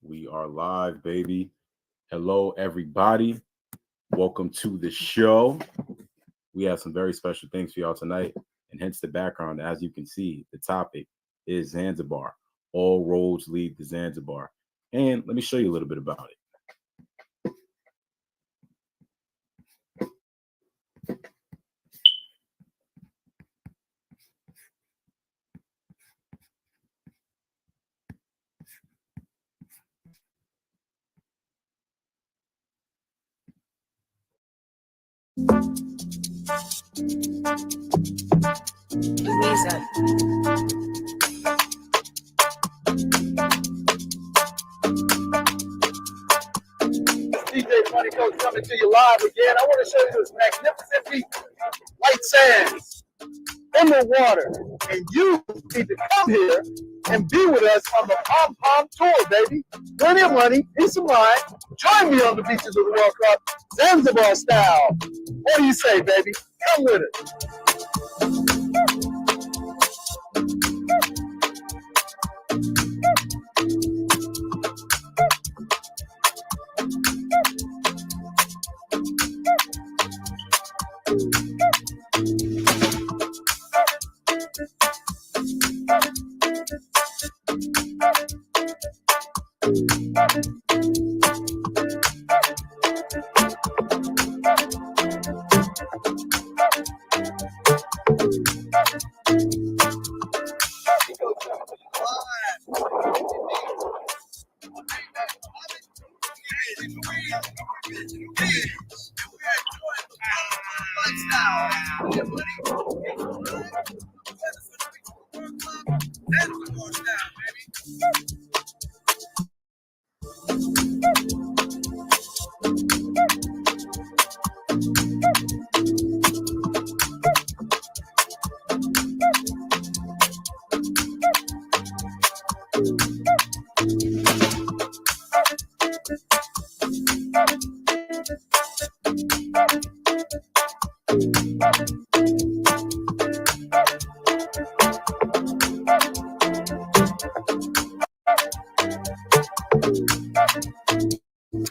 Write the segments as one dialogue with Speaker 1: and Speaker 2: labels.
Speaker 1: We are live, baby. Hello, everybody. Welcome to the show. We have some very special things for y'all tonight, and hence the background. As you can see, the topic is Zanzibar. All roads lead to Zanzibar. And let me show you a little bit about it.
Speaker 2: DJ Money Coach coming to you live again. I want to show you this magnificent beach, white sands, emerald water, and you need to come here and be with us on the P.O.M tour, baby. Plenty of money, peace of mind. Join me on the beaches of the World Cup, Zanzibar style. What do you say, baby? Come with it.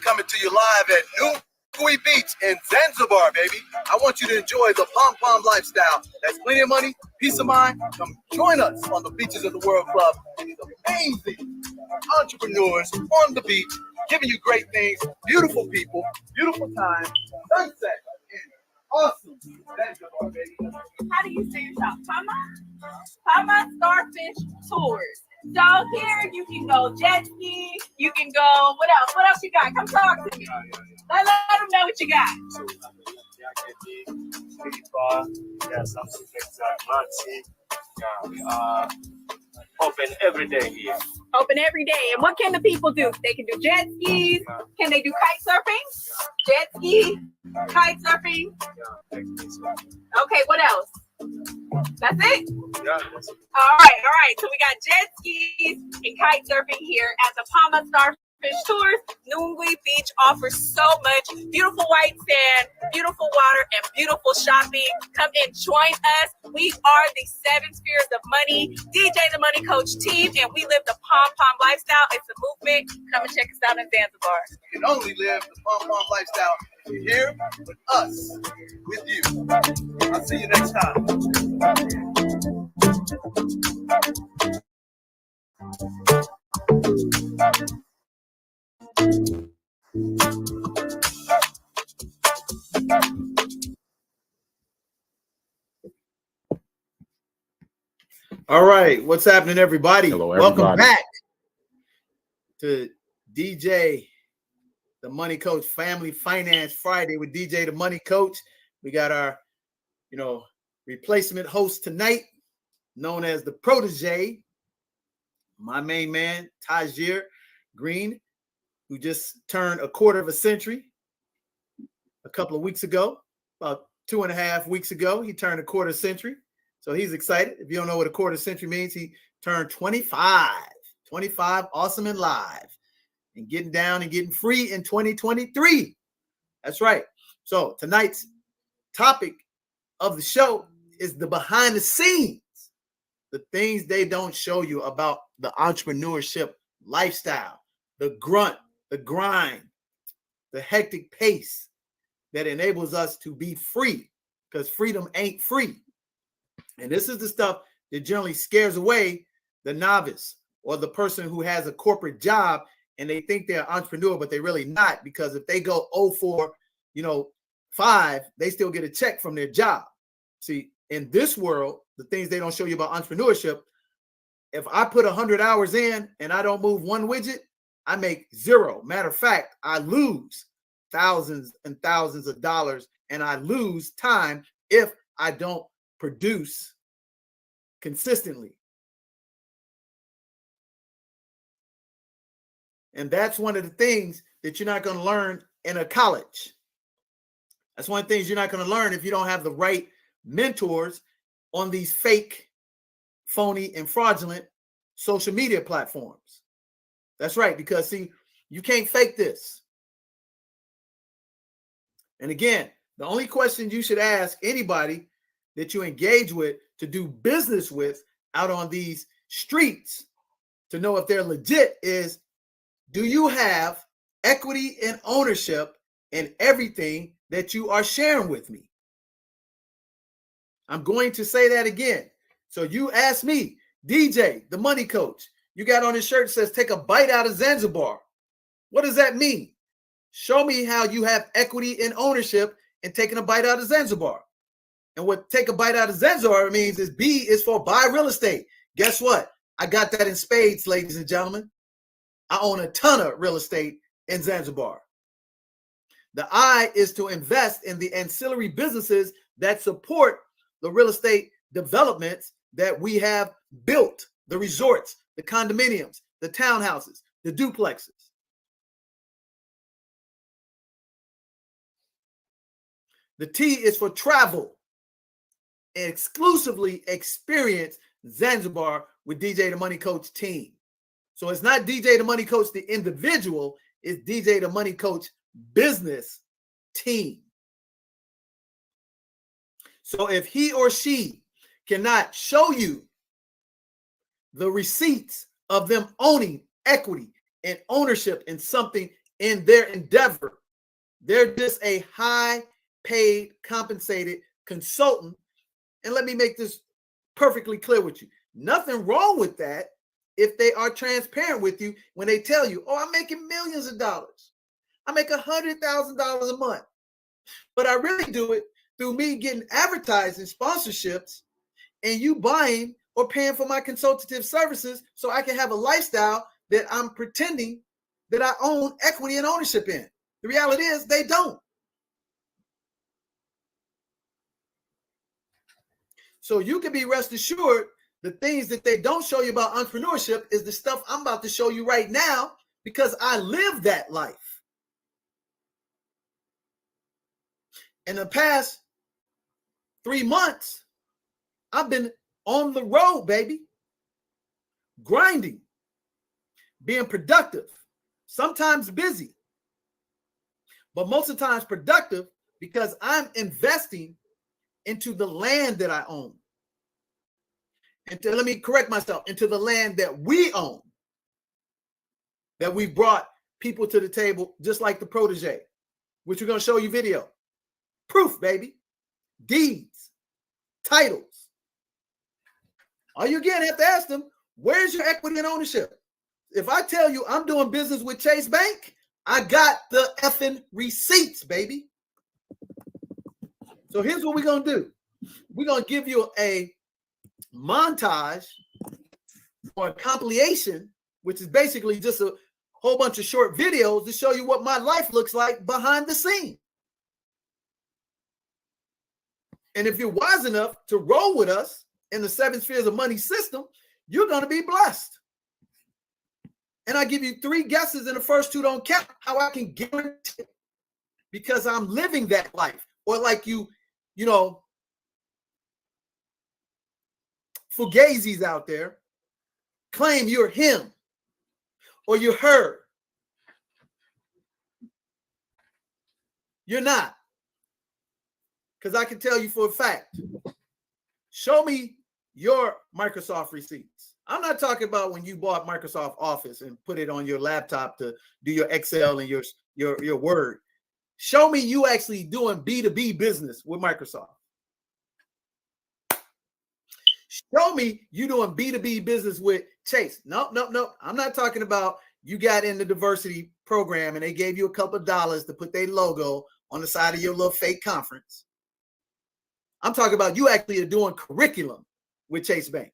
Speaker 2: Coming to you live at Nungwi Beach in Zanzibar, baby. I want you to enjoy the P.O.M lifestyle. That's plenty of money, peace of mind. Come join us on the beaches of the World Club. And these amazing entrepreneurs on the beach, giving you great things, beautiful people, beautiful time, sunset, and awesome Zanzibar, baby.
Speaker 3: How do you say yourself? P.O.M Starfish Tours. So here you can go jet ski, you can go, what else? What else you got? Come talk to me. Let them know what you got.
Speaker 4: Yeah, something we are open every day here.
Speaker 3: Open every day. And what can the people do? They can do jet skis. Can they do kite surfing? Jet ski, kite surfing. Okay, what else? That's it?
Speaker 4: Yeah, that's it.
Speaker 3: All right. So we got jet skis and kite surfing here at the P.O.M Starfish Tours. Nungwi Beach offers so much beautiful white sand, beautiful water, and beautiful shopping. Come and join us. We are the 7 Spheres of Money, DJ the Money Coach team, and we live the Pom lifestyle. It's a movement. Come and check us out in Zanzibar.
Speaker 2: You can only live the Pom lifestyle here with us, with you. I'll see you next time.
Speaker 5: All right, what's happening, everybody?
Speaker 1: Hello, everybody.
Speaker 5: Welcome back to DJ the Money Coach Family Finance Friday with DJ the Money Coach. We got our, replacement host tonight, known as the protege, my main man, Tajir Green, who just turned a quarter of a century a couple of weeks ago, about 2.5 weeks ago. He turned a quarter century. So he's excited. If you don't know what a quarter century means, he turned 25, awesome and live, and getting down and getting free in 2023. That's right. So tonight's topic of the show is the behind the scenes, the things they don't show you about the entrepreneurship lifestyle. the grunt, the grind, the hectic pace that enables us to be free, because freedom ain't free. And this is the stuff that generally scares away the novice or the person who has a corporate job and they think they're an entrepreneur, but they're really not, because if they go 0 for, 5, they still get a check from their job. See, in this world, the things they don't show you about entrepreneurship, if I put 100 hours in and I don't move one widget, I make 0. Matter of fact, I lose thousands and thousands of dollars, and I lose time if I don't produce consistently. And that's one of the things that you're not going to learn in a college. That's one of the things you're not going to learn if you don't have the right mentors on these fake, phony, and fraudulent social media platforms. That's right, because see, you can't fake this. And again, the only question you should ask anybody that you engage with to do business with out on these streets to know if they're legit is, do you have equity and ownership in everything that you are sharing with me? I'm going to say that again. So you ask me, DJ, the money coach, you got on his shirt says, take a bite out of Zanzibar. What does that mean? Show me how you have equity and ownership in taking a bite out of Zanzibar. And what take a bite out of Zanzibar means is B is for buy real estate. Guess what? I got that in spades, ladies and gentlemen. I own a ton of real estate in Zanzibar. The I is to invest in the ancillary businesses that support the real estate developments that we have built, the resorts, the condominiums, the townhouses, the duplexes. The T is for travel and exclusively experience Zanzibar with DJ the Money Coach team. So it's not DJ the Money Coach the individual, it's DJ the Money Coach business team. So if he or she cannot show you the receipts of them owning equity and ownership in something in their endeavor, they're just a high paid, compensated consultant. And let me make this perfectly clear with you. Nothing wrong with that if they are transparent with you when they tell you, oh, I'm making millions of dollars. I make $100,000 a month. But I really do it through me getting advertising sponsorships and you buying or paying for my consultative services so I can have a lifestyle that I'm pretending that I own equity and ownership in. The reality is they don't. So you can be rest assured the things that they don't show you about entrepreneurship is the stuff I'm about to show you right now because I live that life. In the past 3 months, I've been on the road, baby, grinding, being productive, sometimes busy, but most of the times productive because I'm investing into the land that I own. And let me correct myself, into the land that we own, that we brought people to the table, just like the protege, which we're going to show you video. Proof, baby. Deeds, titles. All you again have to ask them, where's your equity and ownership? If I tell you I'm doing business with Chase Bank, I got the effing receipts, baby. So here's what we're going to do. We're going to give you a montage or a compilation, which is basically just a whole bunch of short videos to show you what my life looks like behind the scene. And if you're wise enough to roll with us in the 7 spheres of money system, you're going to be blessed. And I give you 3 guesses and the first 2 don't count, how I can guarantee it because I'm living that life. Or like you know, Fugazis out there claim you're him or you're her. You're not. Because I can tell you for a fact. Show me your Microsoft receipts. I'm not talking about when you bought Microsoft Office and put it on your laptop to do your Excel and your Word. Show me you actually doing B2B business with Microsoft. Show me you doing B2B business with Chase. No. I'm not talking about you got in the diversity program and they gave you a couple of dollars to put their logo on the side of your little fake conference. I'm talking about you actually are doing curriculum with Chase Bank.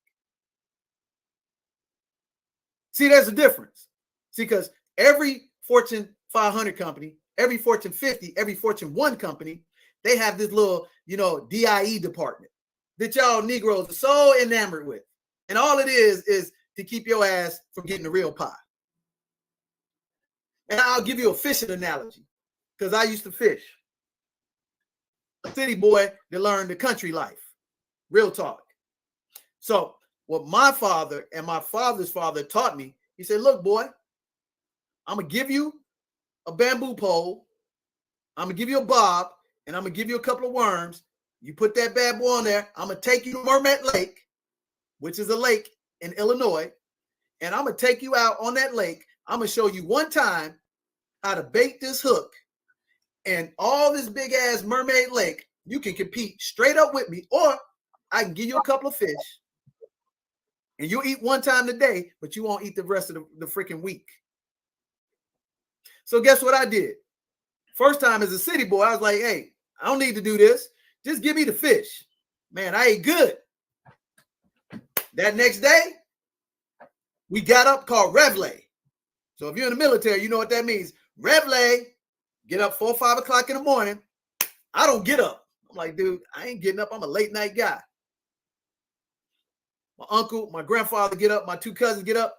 Speaker 5: See, there's a difference. See, because every Fortune 500 company, every Fortune 50, every Fortune 1 company, they have this little, DIE department that y'all Negroes are so enamored with. And all it is to keep your ass from getting the real pie. And I'll give you a fishing analogy because I used to fish. A city boy that learned the country life. Real talk. So what my father and my father's father taught me, he said, look, boy, I'm going to give you a bamboo pole. I'm going to give you a bob, and I'm going to give you a couple of worms. You put that bad boy on there. I'm going to take you to Mermaid Lake, which is a lake in Illinois, and I'm going to take you out on that lake. I'm going to show you one time how to bait this hook, and all this big-ass Mermaid Lake, you can compete straight up with me, or I can give you a couple of fish, and you'll eat one time a day, but you won't eat the rest of the freaking week. So guess what I did? First time as a city boy, I was like, hey, I don't need to do this. Just give me the fish. Man, I ate good. That next day, we got up called Revlay. So if you're in the military, you know what that means. Revlay, get up 4 or 5 o'clock in the morning. I don't get up. I'm like, dude, I ain't getting up. I'm a late night guy. My uncle, my grandfather get up. My 2 cousins get up.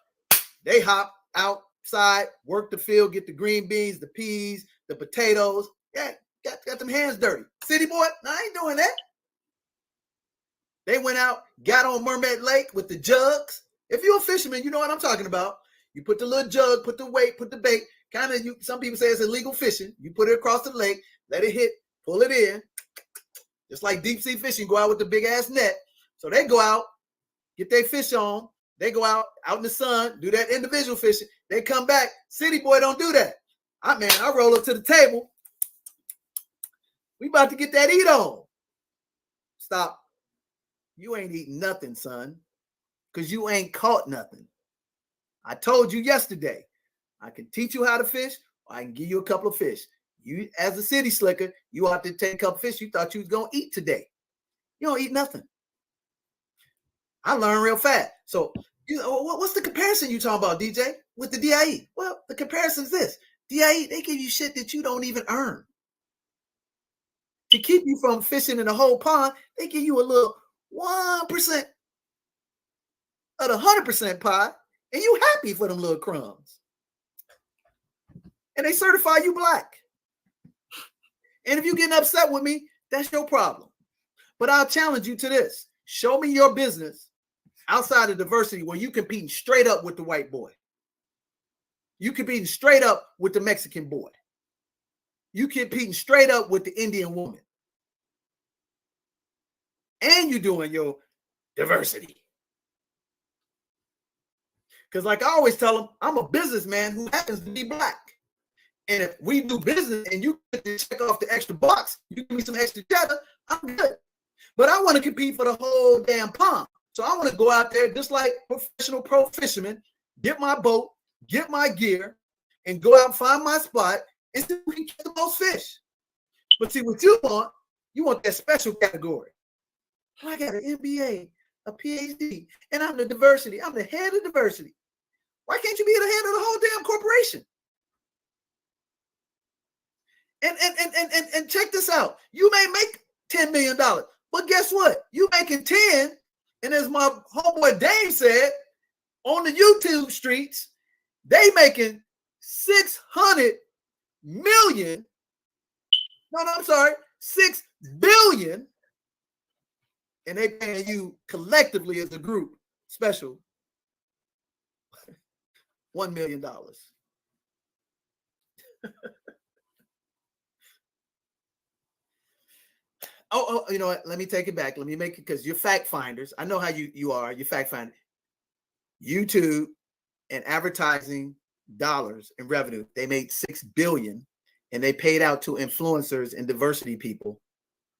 Speaker 5: They hop outside, work the field, get the green beans, the peas, the potatoes. Yeah, got them hands dirty. City boy, no, I ain't doing that. They went out, got on Mermaid Lake with the jugs. If you're a fisherman, you know what I'm talking about. You put the little jug, put the weight, put the bait. Some people say it's illegal fishing. You put it across the lake, let it hit, pull it in. Just like deep sea fishing, go out with the big ass net. So they go out, get their fish on. They go out in the sun, do that individual fishing. They come back. City boy don't do that. I roll up to the table. We about to get that eat on. Stop. You ain't eating nothing, son, because you ain't caught nothing. I told you yesterday, I can teach you how to fish, or I can give you a couple of fish. You, as a city slicker, you ought to take a couple of fish you thought you was going to eat today. You don't eat nothing. I learned real fast. So, what's the comparison you talking about, DJ, with the DIE? Well, the comparison is this. DIE, they give you shit that you don't even earn. To keep you from fishing in the whole pond, they give you a little 1% of the 100% pie, and you happy for them little crumbs. And they certify you black. And if you're getting upset with me, that's your problem. But I'll challenge you to this. Show me your business outside of diversity where you competing straight up with the white boy. You competing straight up with the Mexican boy. You competing straight up with the Indian woman. And you're doing your diversity. Because like I always tell them, I'm a businessman who happens to be black. And if we do business and you get to check off the extra box, you give me some extra cheddar, I'm good. But I want to compete for the whole damn pond. So I want to go out there just like professional pro fisherman, get my boat, get my gear, and go out and find my spot and see if we can catch the most fish. But see what you want that special category. I got an MBA, a PhD, and I'm the diversity. I'm the head of diversity. Why can't you be the head of the whole damn corporation? And check this out. You may make $10 million, but guess what? You making 10, and as my homeboy Dave said, on the YouTube streets, they making 600 million. No, I'm sorry, 6 billion. And they paying you collectively as a group special $1 million. you know what? Let me take it back. Let me make it, because you're fact finders. I know how you are. You're fact finder. YouTube and advertising dollars in revenue, they made $6 billion, and they paid out to influencers and diversity people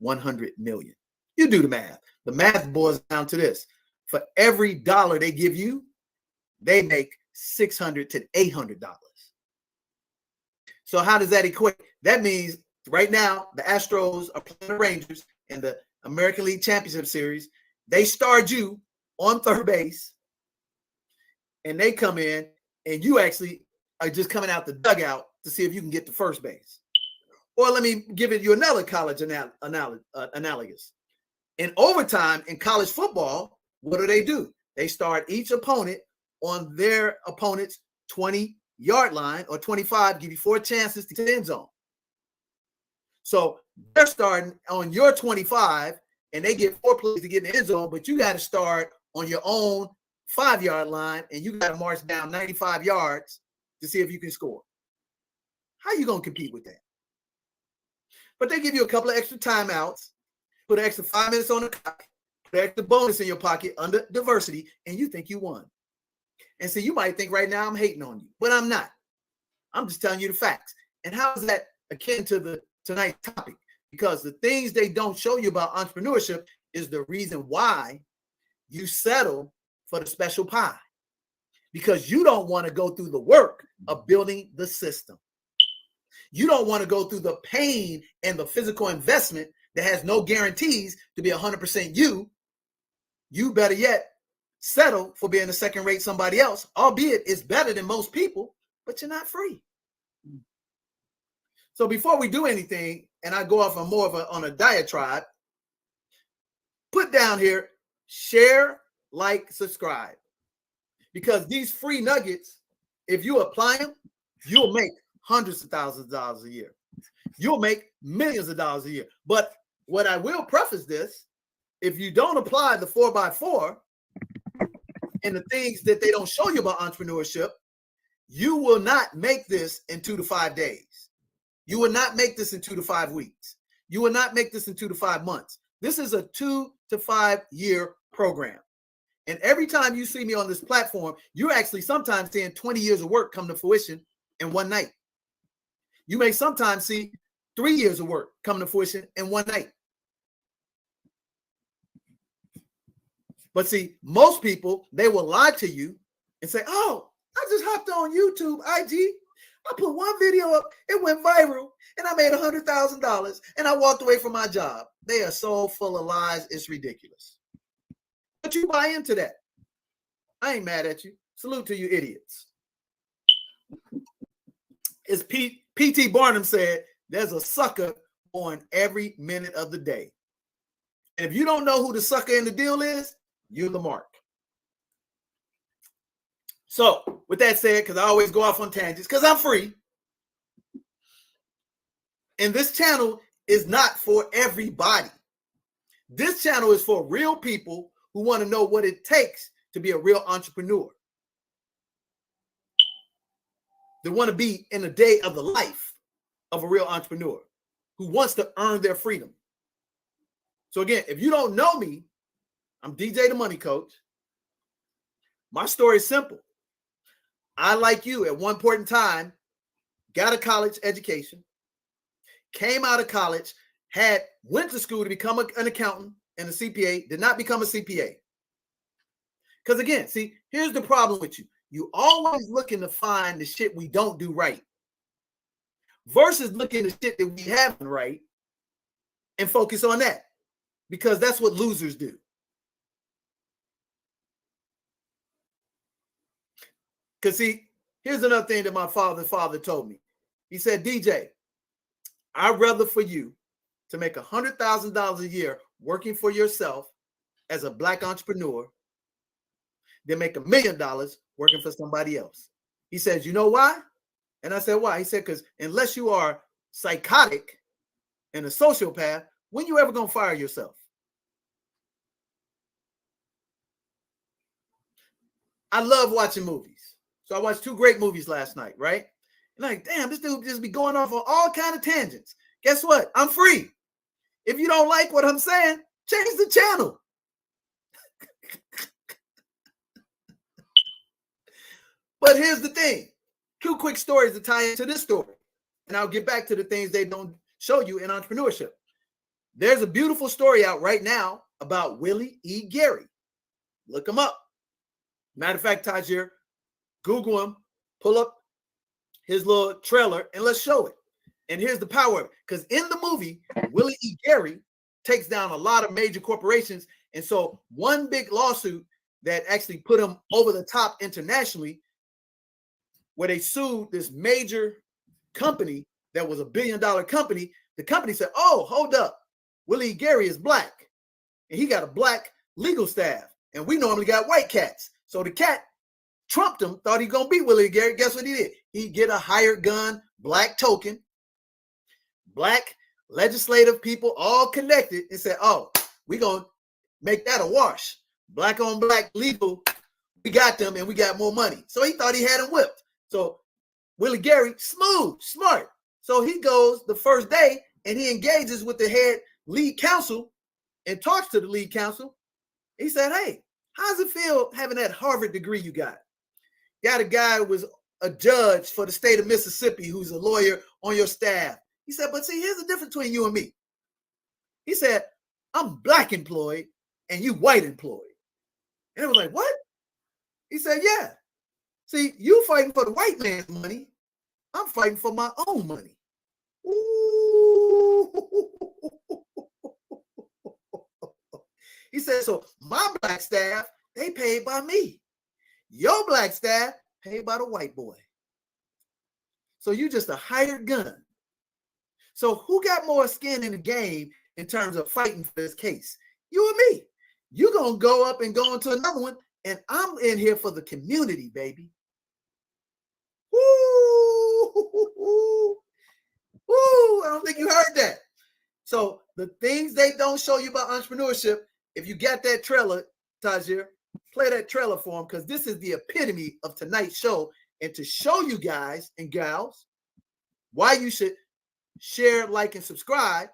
Speaker 5: $100 million. You do the math. The math boils down to this: for every dollar they give you, they make $600 to $800. So how does that equate? That means right now the Astros are playing the Rangers in the American League Championship Series. They start you on third base, and they come in, and you actually are just coming out the dugout to see if you can get to first base. Or let me give it you another college analogous. In overtime in college football, what do? They start each opponent on their opponent's 20-yard line or 25, give you 4 chances to the end zone. So they're starting on your 25, and they get 4 plays to get in the end zone, but you got to start on your own 5-yard line, and you got to march down 95 yards to see if you can score. How you going to compete with that? But they give you a couple of extra timeouts, put an extra 5 minutes on the clock, put an extra bonus in your pocket under diversity, and you think you won. And so you might think right now I'm hating on you, but I'm not. I'm just telling you the facts. And how is that akin to tonight's topic? Because the things they don't show you about entrepreneurship is the reason why you settle for the special pie, because you don't want to go through the work of building the system. You don't want to go through the pain and the physical investment that has no guarantees to be 100% you. You better yet settle for being a second rate somebody else, albeit it's better than most people, but you're not free. So before we do anything, and I go off on more of on a diatribe, put down here, share, like, subscribe. Because these free nuggets, if you apply them, you'll make hundreds of thousands of dollars a year. You'll make millions of dollars a year. But what I will preface this, if you don't apply the 4x4 and the things that they don't show you about entrepreneurship, you will not make this in 2 to 5 days. You will not make this in 2 to 5 weeks. You will not make this in 2 to 5 months. This is a 2 to 5 year program. And every time you see me on this platform, you're actually sometimes seeing 20 years of work come to fruition in one night. You may sometimes see 3 years of work come to fruition in one night. But see, most people, they will lie to you and say, oh, I just hopped on YouTube, IG. I put one video up, it went viral, and I made $100,000, and I walked away from my job. They are so full of lies, it's ridiculous. But you buy into that. I ain't mad at you. Salute to you idiots. As P.T. Barnum said, there's a sucker on every minute of the day. And if you don't know who the sucker in the deal is, you're the mark. So with that said, because I always go off on tangents, because I'm free. And this channel is not for everybody. This channel is for real people who want to know what it takes to be a real entrepreneur. They want to be in a day of the life of a real entrepreneur who wants to earn their freedom. So again, if you don't know me, I'm DJ the Money Coach. My story is simple. I, like you, at one point in time, got a college education, came out of college, went to school to become an accountant and a CPA, did not become a CPA. Because again, see, here's the problem with you. You always looking to find the shit we don't do right versus looking at the shit that we have done right and focus on that, because that's what losers do. Because see, here's another thing that my father told me. He said, DJ, I'd rather for you to make $100,000 a year working for yourself as a Black entrepreneur than make $1 million working for somebody else. He says, you know why? And I said, why? He said, because unless you are psychotic and a sociopath, when you ever going to fire yourself? I love watching movies. So I watched 2 great movies last night, right? And like, damn, this dude just be going off on all kind of tangents. Guess what? I'm free. If you don't like what I'm saying, change the channel. But here's the thing. 2 quick stories to tie into this story. And I'll get back to the things they don't show you in entrepreneurship. There's a beautiful story out right now about Willie E. Gary. Look him up. Matter of fact, Tajir, Google him, pull up his little trailer, and let's show it. And here's the power of it. Because in the movie, Willie E. Gary takes down a lot of major corporations. And so one big lawsuit that actually put him over the top internationally, where they sued this major company that was $1 billion company. The company said, oh, hold up. Willie E. Gary is black. And he got a black legal staff. And we normally got white cats. So the cat trumped him, thought he gonna beat Willie E. Gary. Guess what he did? He get a hired gun, black token, black legislative people all connected, and said, oh, we gonna make that a wash. Black on black legal, we got them and we got more money. So he thought he had him whipped. So Willie Gary, smooth, smart. So he goes the first day and he engages with the head lead counsel and talks to the lead counsel. He said, hey, how does it feel having that Harvard degree you got? Got a guy who was a judge for the state of Mississippi who's a lawyer on your staff. He said, but see, here's the difference between you and me. He said, I'm black employed and you white employed. And it was like, what? He said, yeah. See, you fighting for the white man's money. I'm fighting for my own money. Ooh. He said, so my black staff, they paid by me. Your black staff paid by the white boy. So you just a hired gun. So who got more skin in the game in terms of fighting for this case? You and me. You're going to go up and go into another one, and I'm in here for the community, baby. Woo! Woo! I don't think you heard that. So the things they don't show you about entrepreneurship, if you got that trailer, Tajir, play that trailer for them, because this is the epitome of tonight's show. And to show you guys and gals why you should share, like, and subscribe,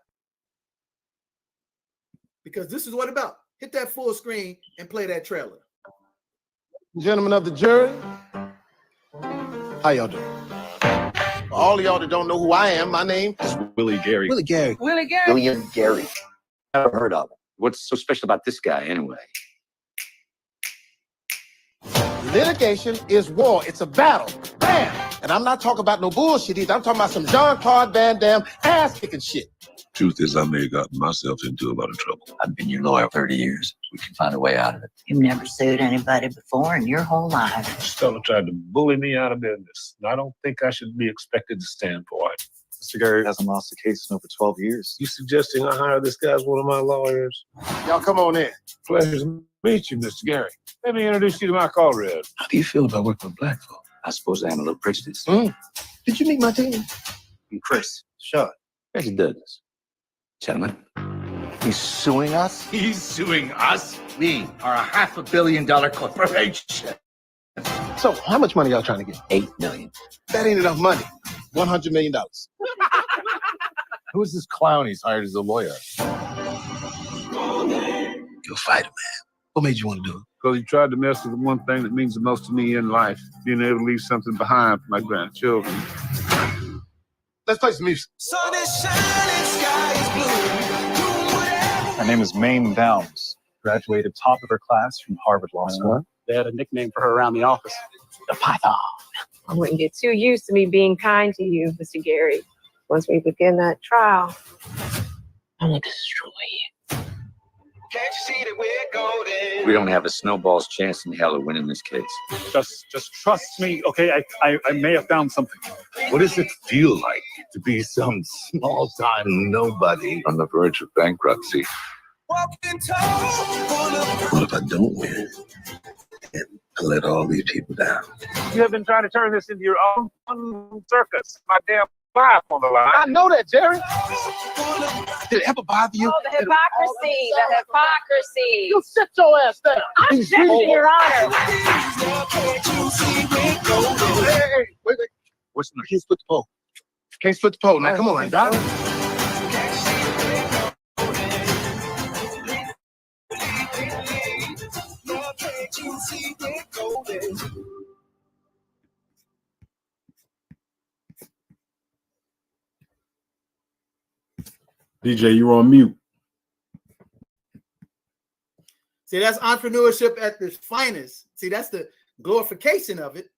Speaker 5: because this is what it's about. Hit that full screen and play that trailer.
Speaker 6: Gentlemen of the jury, how y'all doing? For all of y'all that don't know who I am, my name is Willie Gary.
Speaker 7: Willie Gary.
Speaker 3: Willie Gary.
Speaker 7: William Gary. Never heard of him. What's so special about this guy anyway?
Speaker 6: Litigation is war. It's a battle. Bam! And I'm not talking about no bullshit either. I'm talking about some Jean-Claude Van Damme ass-kicking shit.
Speaker 8: Truth is, I may have gotten myself into a lot of trouble.
Speaker 7: I've been your lawyer 30 years. We can find a way out of it.
Speaker 9: You've never sued anybody before in your whole life.
Speaker 4: This fellow tried to bully me out of business, and I don't think I should be expected to stand for it.
Speaker 10: Mr. Gary hasn't lost a case in over 12 years.
Speaker 4: You suggesting I hire this guy as one of my lawyers?
Speaker 6: Y'all come on in.
Speaker 4: Pleasure to meet you, Mr. Gary. Let me introduce you to my comrade.
Speaker 7: How do you feel about working with black folk? I suppose I am a little prejudiced.
Speaker 6: Did you meet my team?
Speaker 7: I'm Chris. Sean. Reggie Douglas. Gentlemen.
Speaker 6: He's suing us?
Speaker 11: He's suing us? We are a $500 million corporation.
Speaker 6: So how much money y'all trying to get?
Speaker 7: $8 million.
Speaker 6: That ain't enough money. $100 million.
Speaker 10: Who is this clown he's hired as a lawyer?
Speaker 11: You're a fighter, man. What made you want to do it?
Speaker 4: Because he tried to mess with the one thing that means the most to me in life, being able to leave something behind for my grandchildren.
Speaker 6: Let's play some music.
Speaker 11: Sun is shining, sky is blue.
Speaker 10: Her name is Maine Downs. Graduated top of her class from Harvard Law School.
Speaker 12: They had a nickname for her around the office.
Speaker 10: The Python.
Speaker 13: I wouldn't get too used to me being kind to you, Mr. Gary. Once we begin that trial, I'm going to destroy you.
Speaker 11: Can't you see that we're golden?
Speaker 7: We don't have a snowball's chance in hell of winning this case.
Speaker 12: Just trust me, okay? I may have found something.
Speaker 8: What does it feel like to be some small-time nobody on the verge of bankruptcy?
Speaker 11: Walking tall.
Speaker 8: What if I don't win? And I let all these people down?
Speaker 4: You have been trying to turn this into your own circus. My damn life on the line.
Speaker 6: I know that, Jerry. Did it ever bother you?
Speaker 13: Oh, the hypocrisy, the hypocrisy.
Speaker 6: You sit your ass down.
Speaker 13: I'm objecting, Your Honor.
Speaker 6: Hey, wait.
Speaker 7: What's the
Speaker 6: Can't split the pole. Can't split the pole. Now, come on, Doc.
Speaker 2: can see it going.
Speaker 1: DJ, you're on mute.
Speaker 5: See, that's entrepreneurship at its finest. See, that's the glorification of it.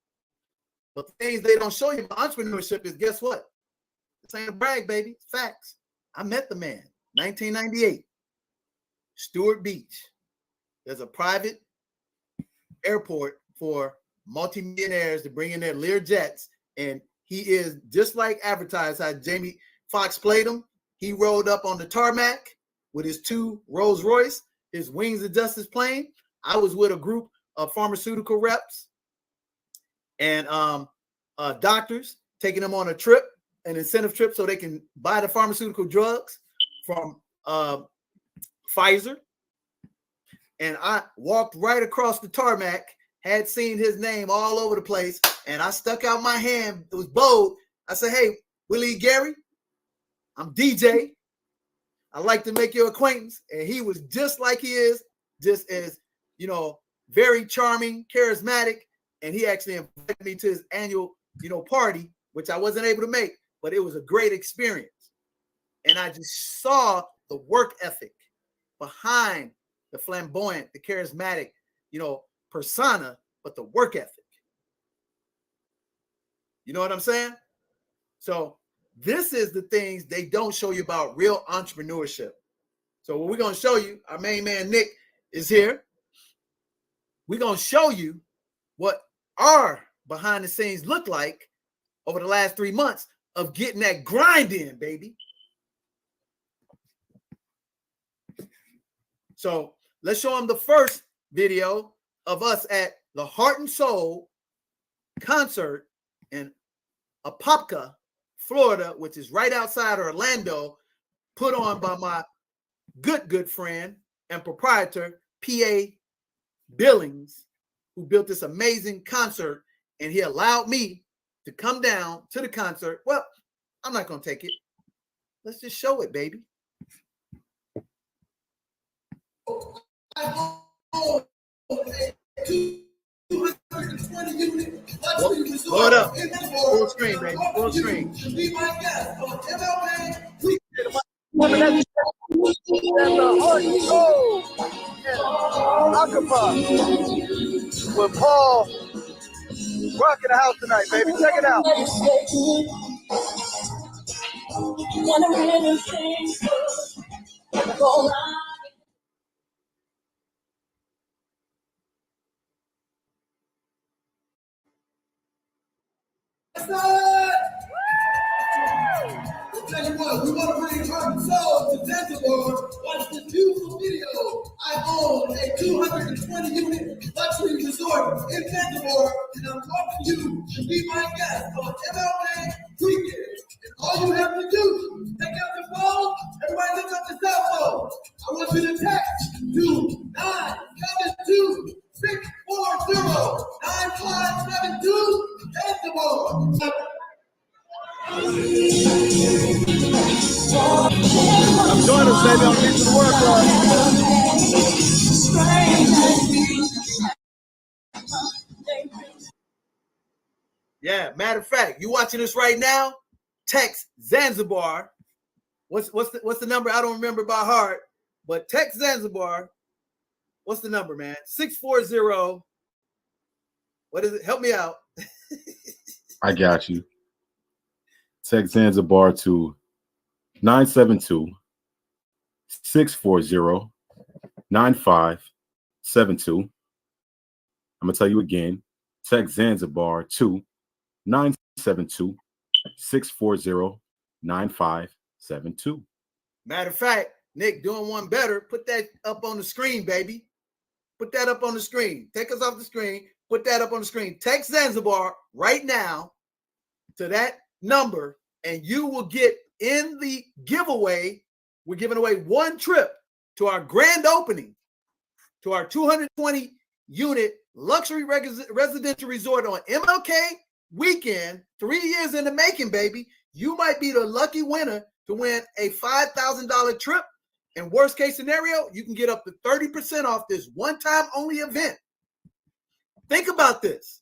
Speaker 5: But the things they don't show you about entrepreneurship is, guess what? This ain't a brag, baby. It's facts. I met the man, 1998, Stewart Beach. There's a private airport for multimillionaires to bring in their Lear jets. And he is just like advertised how Jamie Foxx played him. He rolled up on the tarmac with his 2 Rolls Royce, his Wings of Justice plane. I was with a group of pharmaceutical reps and doctors, taking them on a trip, an incentive trip, so they can buy the pharmaceutical drugs from Pfizer. And I walked right across the tarmac, had seen his name all over the place, and I stuck out my hand. It was bold. I said, "Hey, Willie Gary, I'm DJ. I'd like to make your acquaintance." And he was just like he is, just as, you know, very charming, charismatic. And he actually invited me to his annual, you know, party, which I wasn't able to make, but it was a great experience. And I just saw the work ethic behind the flamboyant, the charismatic, you know, persona, but the work ethic. You know what I'm saying? So this is the things they don't show you about real entrepreneurship. So what we're going to show you, our main man, Nick, is here. We're going to show you what our behind the scenes look like over the last 3 months of getting that grind in, baby. So let's show them the first video of us at the Heart and Soul concert in Apopka, Florida, which is right outside Orlando, put on by my good friend and proprietor, P.A. Billings, who built this amazing concert, and he allowed me to come down to the concert. Well, I'm not going to take it. Let's just show it, baby. What up? Full screen, baby. Full screen.
Speaker 2: With Paul rocking the house tonight, baby. Check it out. I'll tell you what, we want to bring Heart and Soul to Zanzibar. Watch this beautiful video. I own a 220-unit luxury resort in Zanzibar, and I'm talking to you to be my guest on MLA Weekend. And all you have to do is take out your phone. Everybody lift up your cell phone. I want you to text to 972 640 9572 Zanzibar. Come join us, baby, on Get to the Work Club.
Speaker 5: Yeah, matter of fact, you watching this right now? Text Zanzibar. What's the number? I don't remember by heart, but text Zanzibar. What's the number, man? 640. What is it? Help me out.
Speaker 1: I got you. Text Zanzibar to 972-640-9572. I'm gonna tell you again. Text Zanzibar to 972-640-9572.
Speaker 5: Matter of fact, Nick, doing one better. Put that up on the screen, baby. Put that up on the screen. Take us off the screen. Put that up on the screen. Text Zanzibar right now to that number, and you will get in the giveaway. We're giving away one trip to our grand opening, to our 220-unit luxury residential resort on MLK weekend. 3 years in the making, baby. You might be the lucky winner to win a $5,000 trip. And worst case scenario, you can get up to 30% off this one-time only event. Think about this.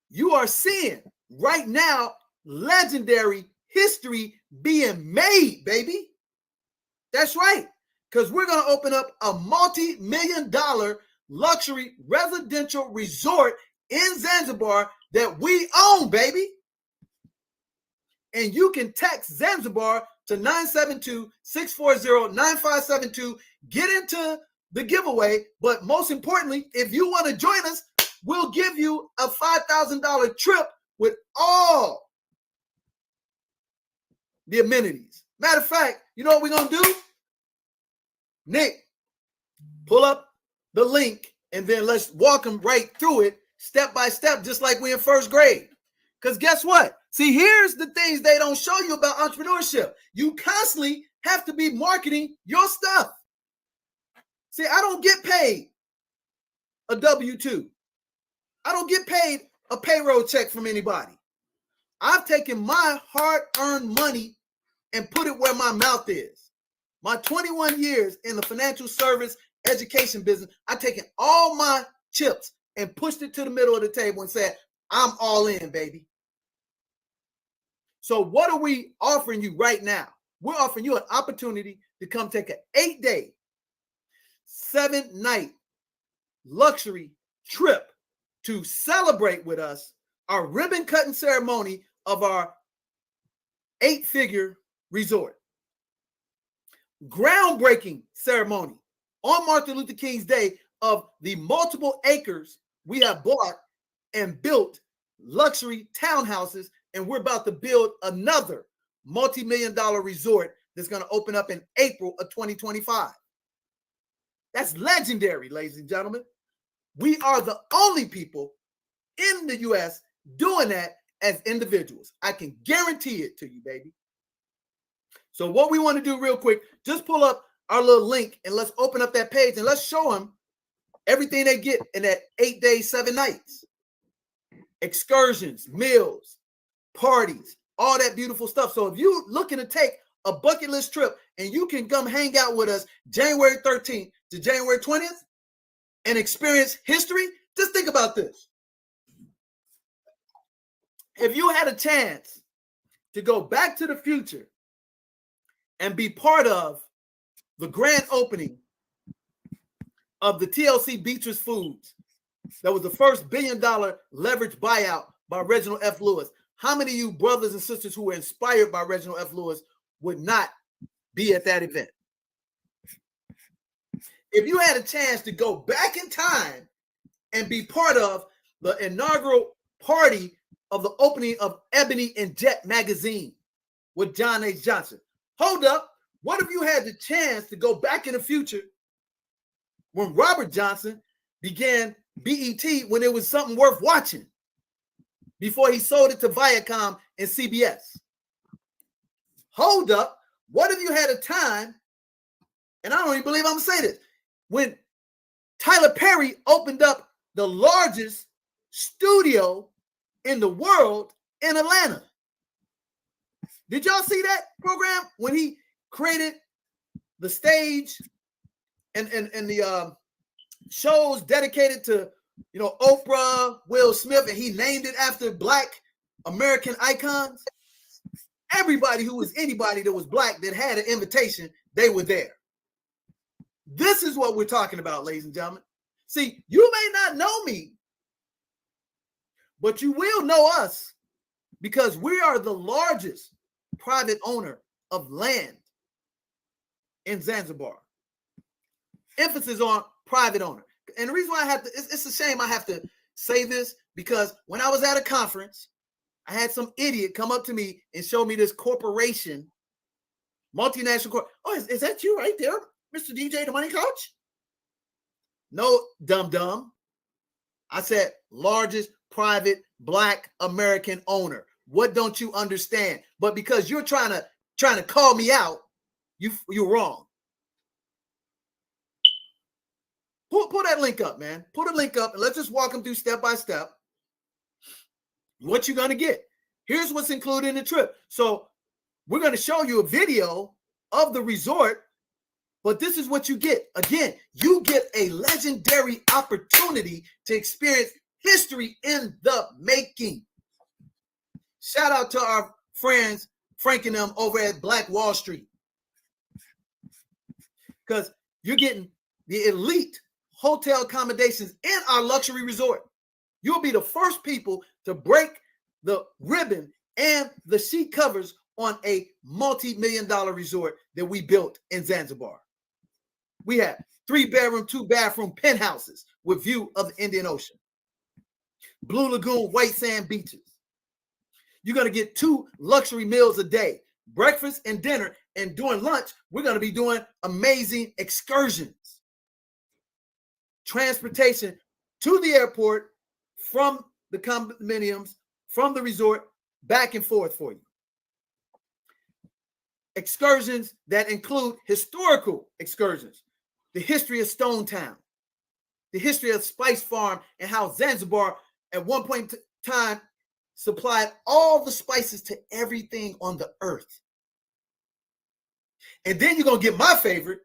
Speaker 5: You are seeing right now legendary history being made, baby. That's right. Because we're going to open up a multi-million-dollar luxury residential resort in Zanzibar that we own, baby. And you can text Zanzibar to 972-640-9572. Get into the giveaway. But most importantly, if you want to join us, we'll give you a $5,000 trip with all the amenities. Matter of fact, you know what we're going to do? Nick, pull up the link and then let's walk them right through it step by step, just like we in first grade. Because guess what? See, here's the things they don't show you about entrepreneurship. You constantly have to be marketing your stuff. See, I don't get paid a W-2. I don't get paid a payroll check from anybody. I've taken my hard-earned money and put it where my mouth is. My 21 years in the financial service education business, I've taken all my chips and pushed it to the middle of the table and said, I'm all in, baby. So what are we offering you right now? We're offering you an opportunity to come take an 8-day, 7-night luxury trip to celebrate with us our ribbon cutting ceremony of our 8-figure resort. Groundbreaking ceremony on Martin Luther King's Day of the multiple acres we have bought and built luxury townhouses, and we're about to build another multi-million-dollar resort that's going to open up in April of 2025. That's legendary, ladies and gentlemen. We are the only people in the U.S. doing that as individuals. I can guarantee it to you, baby. So what we want to do real quick, just pull up our little link and let's open up that page and let's show them everything they get in that 8 days, 7 nights. Excursions, meals, parties, all that beautiful stuff. So if you're looking to take a bucket list trip and you can come hang out with us January 13th to January 20th and experience history, just think about this. If you had a chance to go back to the future and be part of the grand opening of the TLC Beatrice Foods, that was the first $1 billion leverage buyout by Reginald F. Lewis, how many of you brothers and sisters who were inspired by Reginald F. Lewis would not be at that event? If you had a chance to go back in time and be part of the inaugural party of the opening of Ebony and Jet magazine with John H. Johnson, hold up. What if you had the chance to go back in the future when Robert Johnson began BET when it was something worth watching before he sold it to Viacom and CBS? Hold up. What if you had a time, and I don't even believe I'm going to say this, when Tyler Perry opened up the largest studio in the world in Atlanta? Did y'all see that program when he created the stage and the shows dedicated to, you know, Oprah, Will Smith, and he named it after Black American icons? Everybody who was anybody that was Black that had an invitation, they were there. This is what we're talking about, ladies and gentlemen. See, you may not know me, but you will know us because we are the largest private owner of land in Zanzibar. Emphasis on private owner. And the reason why I have to, it's a shame I have to say this, because when I was at a conference, I had some idiot come up to me and show me this corporation, multinational corp. Oh, is that you right there, Mr. DJ, the money coach? No, dumb. I said largest private Black American owner. What don't you understand? But because you're trying to call me out, you're wrong. Pull that link up, man. Pull the link up and let's just walk them through step by step what you're going to get. Here's what's included in the trip. So we're going to show you a video of the resort But this is what you get. Again, you get a legendary opportunity to experience history in the making. Shout out to our friends, Frank and them over at Black Wall Street. Because you're getting the elite hotel accommodations in our luxury resort. You'll be the first people to break the ribbon and the sheet covers on a multi-million-dollar resort that we built in Zanzibar. We have 3-bedroom, 2-bathroom penthouses with view of the Indian Ocean. Blue Lagoon, white sand beaches. You're going to get 2 luxury meals a day, breakfast and dinner. And during lunch, we're going to be doing amazing excursions. Transportation to the airport from the condominiums, from the resort, back and forth for you. Excursions that include historical excursions, the history of Stone Town, the history of Spice Farm, and how Zanzibar at one point in time supplied all the spices to everything on the earth. And then you're going to get my favorite,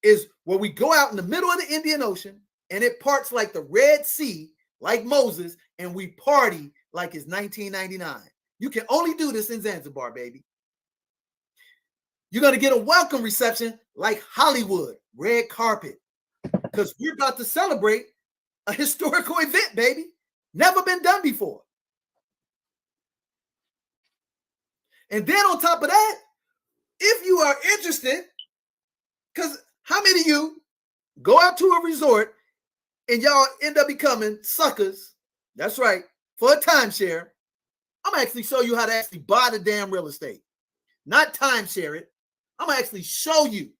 Speaker 5: is where we go out in the middle of the Indian Ocean and it parts like the Red Sea, like Moses, and we party like it's 1999. You can only do this in Zanzibar, baby. You're going to get a welcome reception like Hollywood, red carpet, because we're about to celebrate a historical event, baby. Never been done before. And then on top of that, if you are interested, because how many of you go out to a resort and y'all end up becoming suckers? That's right, for a timeshare. I'm going to actually show you how to actually buy the damn real estate, not timeshare it. I'm going to actually show you,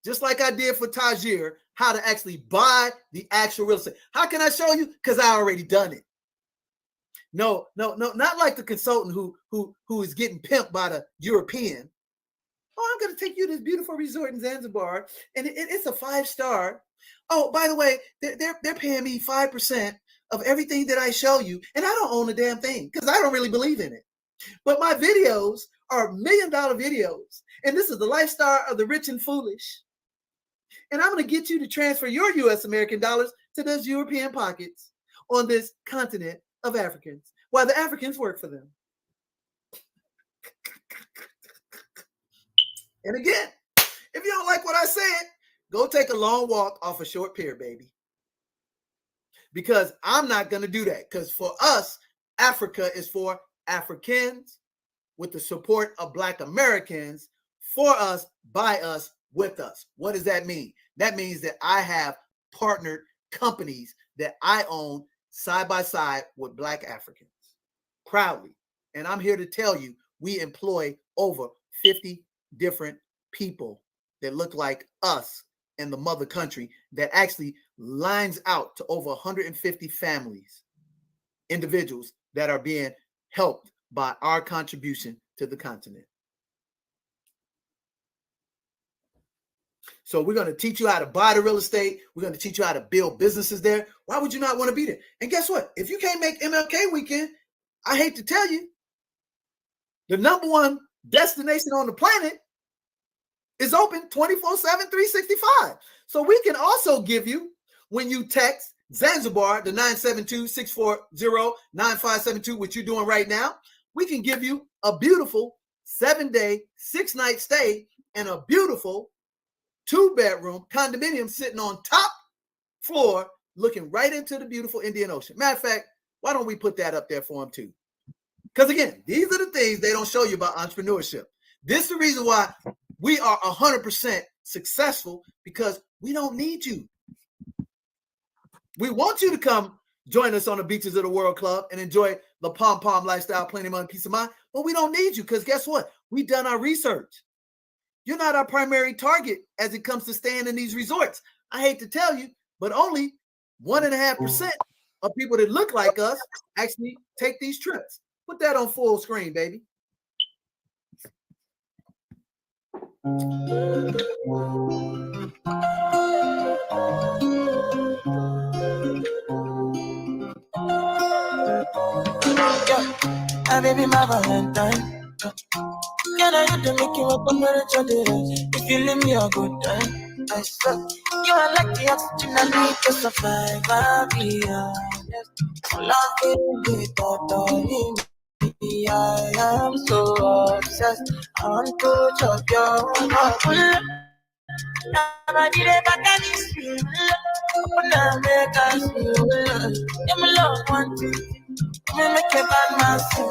Speaker 5: just like I did for Tajir, how to actually buy the actual real estate. How can I show you? Because I already done it. No, not like the consultant who is getting pimped by the European. Oh, I'm going to take you to this beautiful resort in Zanzibar, and it's a 5-star. Oh, by the way, they're paying me 5% of everything that I show you, and I don't own a damn thing because I don't really believe in it. But my videos are $1 million videos, and this is the lifestyle of the rich and foolish. And I'm going to get you to transfer your U.S. American dollars to those European pockets on this continent of Africans, while the Africans work for them. And again, if you don't like what I said, go take a long walk off a short pier, baby. Because I'm not going to do that. Because for us, Africa is for Africans with the support of Black Americans, for us, by us, with us. What does that mean? That means that I have partnered companies that I own side by side with Black Africans, proudly. And I'm here to tell you, we employ over 50 different people that look like us in the mother country, that actually lines out to over 150 families, individuals that are being helped by our contribution to the continent. So we're going to teach you how to buy the real estate. We're going to teach you how to build businesses there. Why would you not want to be there? And guess what? If you can't make MLK weekend, I hate to tell you, the #1 destination on the planet is open 24/7, 365. So we can give you, when you text Zanzibar, the 972-640-9572, which you're doing right now, we can give you a beautiful 7-day, 6-night stay and a beautiful 2-bedroom condominium sitting on top floor, looking right into the beautiful Indian Ocean. Matter of fact, why don't we put that up there for them too? Because again, these are the things they don't show you about entrepreneurship. This is the reason why we are 100% successful, because we don't need you. We want you to come join us on the beaches of the World Club and enjoy the P.O.M lifestyle, plenty of money, peace of mind. But we don't need you, because guess what? We've done our research. You're not our primary target as it comes to staying in these resorts. I hate to tell you, but only 1.5% of people that look like us actually take these trips. Put that on full screen, baby.
Speaker 14: My baby, my Valentine. Girl, I you to make you up on the children. If you leave me a good time, I suck. You are like the oxygen I need to survive. I'll be honest. Love it, totally. I am so obsessed. I want to chop your heart. I did it back and it's you. Open up, make us feel love. Yeah, my love want to. Me make a bad man sing.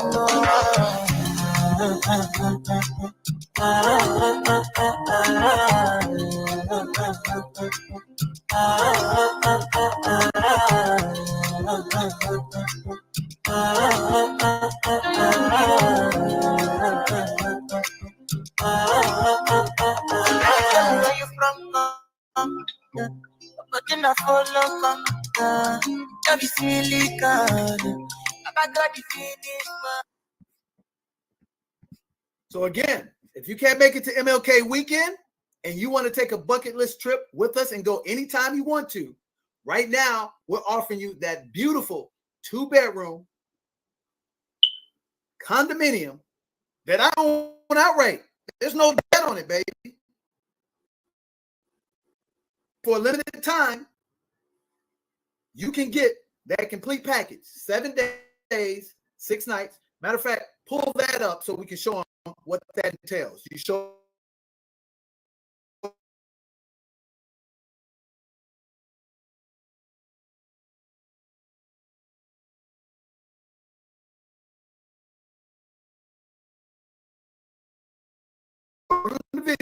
Speaker 14: Where you from? But then I follow come. Don't be silly, God. I got the finish.
Speaker 5: So again, if you can't make it to MLK weekend and you want to take a bucket list trip with us and go anytime you want to, right now we're offering you that beautiful 2-bedroom condominium that I own outright. There's no debt on it, baby. For a limited time, you can get that complete package, 7 days, 6 nights. Matter of fact, pull that up so we can show them what that entails. You show the video.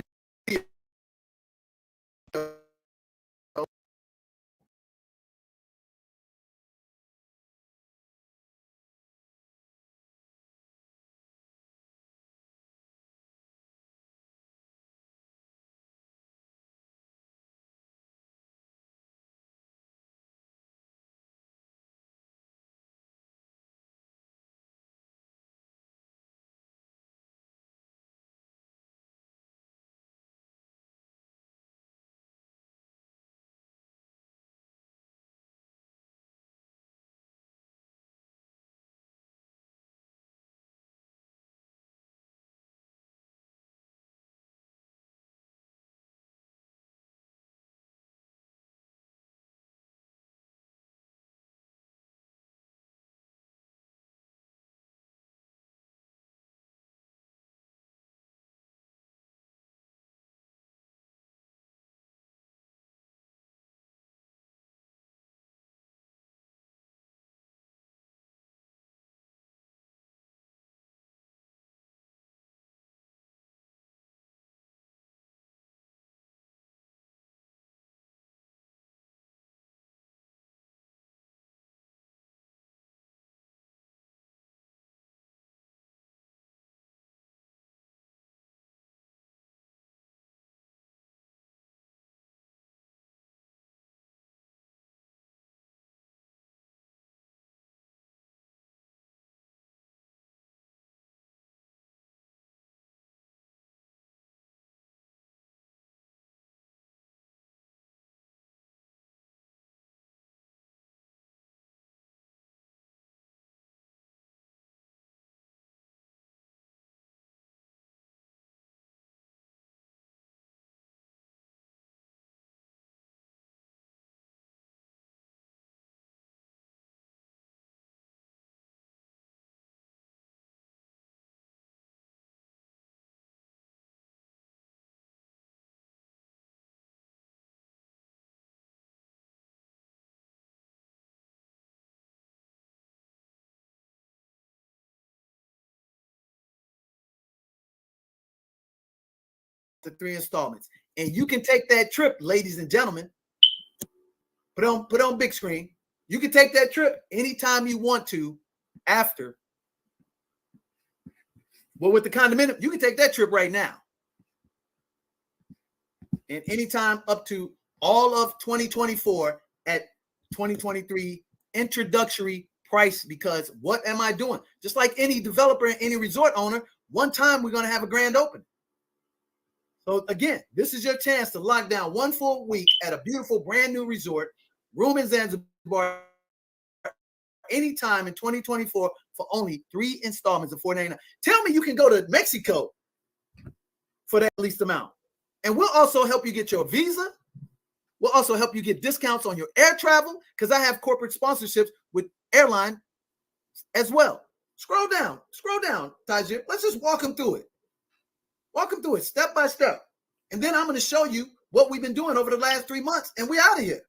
Speaker 5: The 3 installments, and you can take that trip, ladies and gentlemen. Put on big screen. You can take that trip anytime you want to. After, well, with the condominium, you can take that trip right now, and anytime up to all of 2024 at 2023 introductory price. Because what am I doing? Just like any developer and any resort owner, one time we're going to have a grand opening. So again, this is your chance to lock down 1 full week at a beautiful brand new resort, room in Zanzibar, anytime in 2024 for only 3 installments of $499. Tell me you can go to Mexico for that least amount. And we'll also help you get your visa. We'll also help you get discounts on your air travel because I have corporate sponsorships with airline as well. Scroll down, Tajir. Let's just walk them through it. Walk them through it step by step. And then I'm going to show you what we've been doing over the last 3 months, and we're out of here.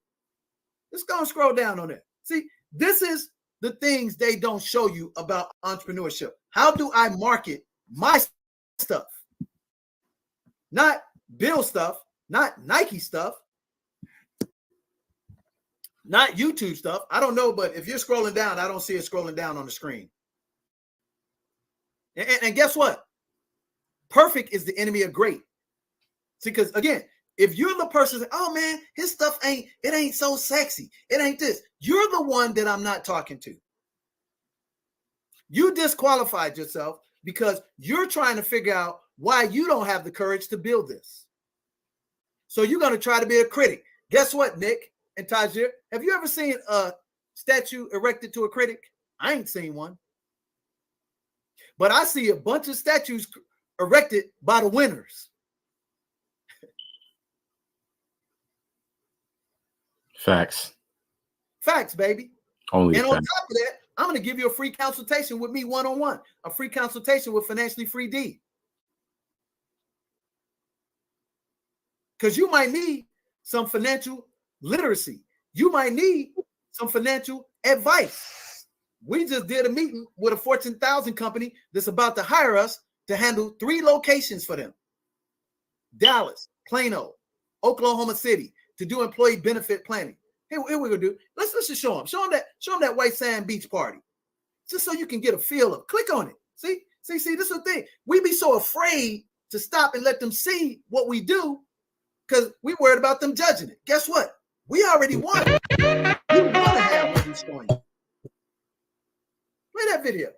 Speaker 5: Let's go and scroll down on it. See, this is the things they don't show you about entrepreneurship. How do I market my stuff? Not Bill stuff, not Nike stuff, not YouTube stuff. I don't know, but if you're scrolling down, I don't see it scrolling down on the screen. And guess what? Perfect is the enemy of great. See, because again, if you're the person, oh man, his stuff ain't so sexy. It ain't this. You're the one that I'm not talking to. You disqualified yourself because you're trying to figure out why you don't have the courage to build this. So you're going to try to be a critic. Guess what, Nick and Tajir? Have you ever seen a statue erected to a critic? I ain't seen one. But I see a bunch of statues erected by the winners.
Speaker 1: Facts.
Speaker 5: Facts, baby.
Speaker 1: Only
Speaker 5: and
Speaker 1: facts.
Speaker 5: On top of that, I'm going to give you a free consultation with me one-on-one, a free consultation with Financially Free D. Because you might need some financial literacy. You might need some financial advice. We just did a meeting with a Fortune 1000 company that's about to hire us to handle 3 locations for them. Dallas, Plano, Oklahoma City, to do employee benefit planning. Here we're gonna do. Let's just show them that White Sand Beach party, just so you can get a feel of. Click on it. See. This is the thing. We be so afraid to stop and let them see what we do because we worried about them judging it. Guess what? We already won. We want to have what we're showing you. Play that video.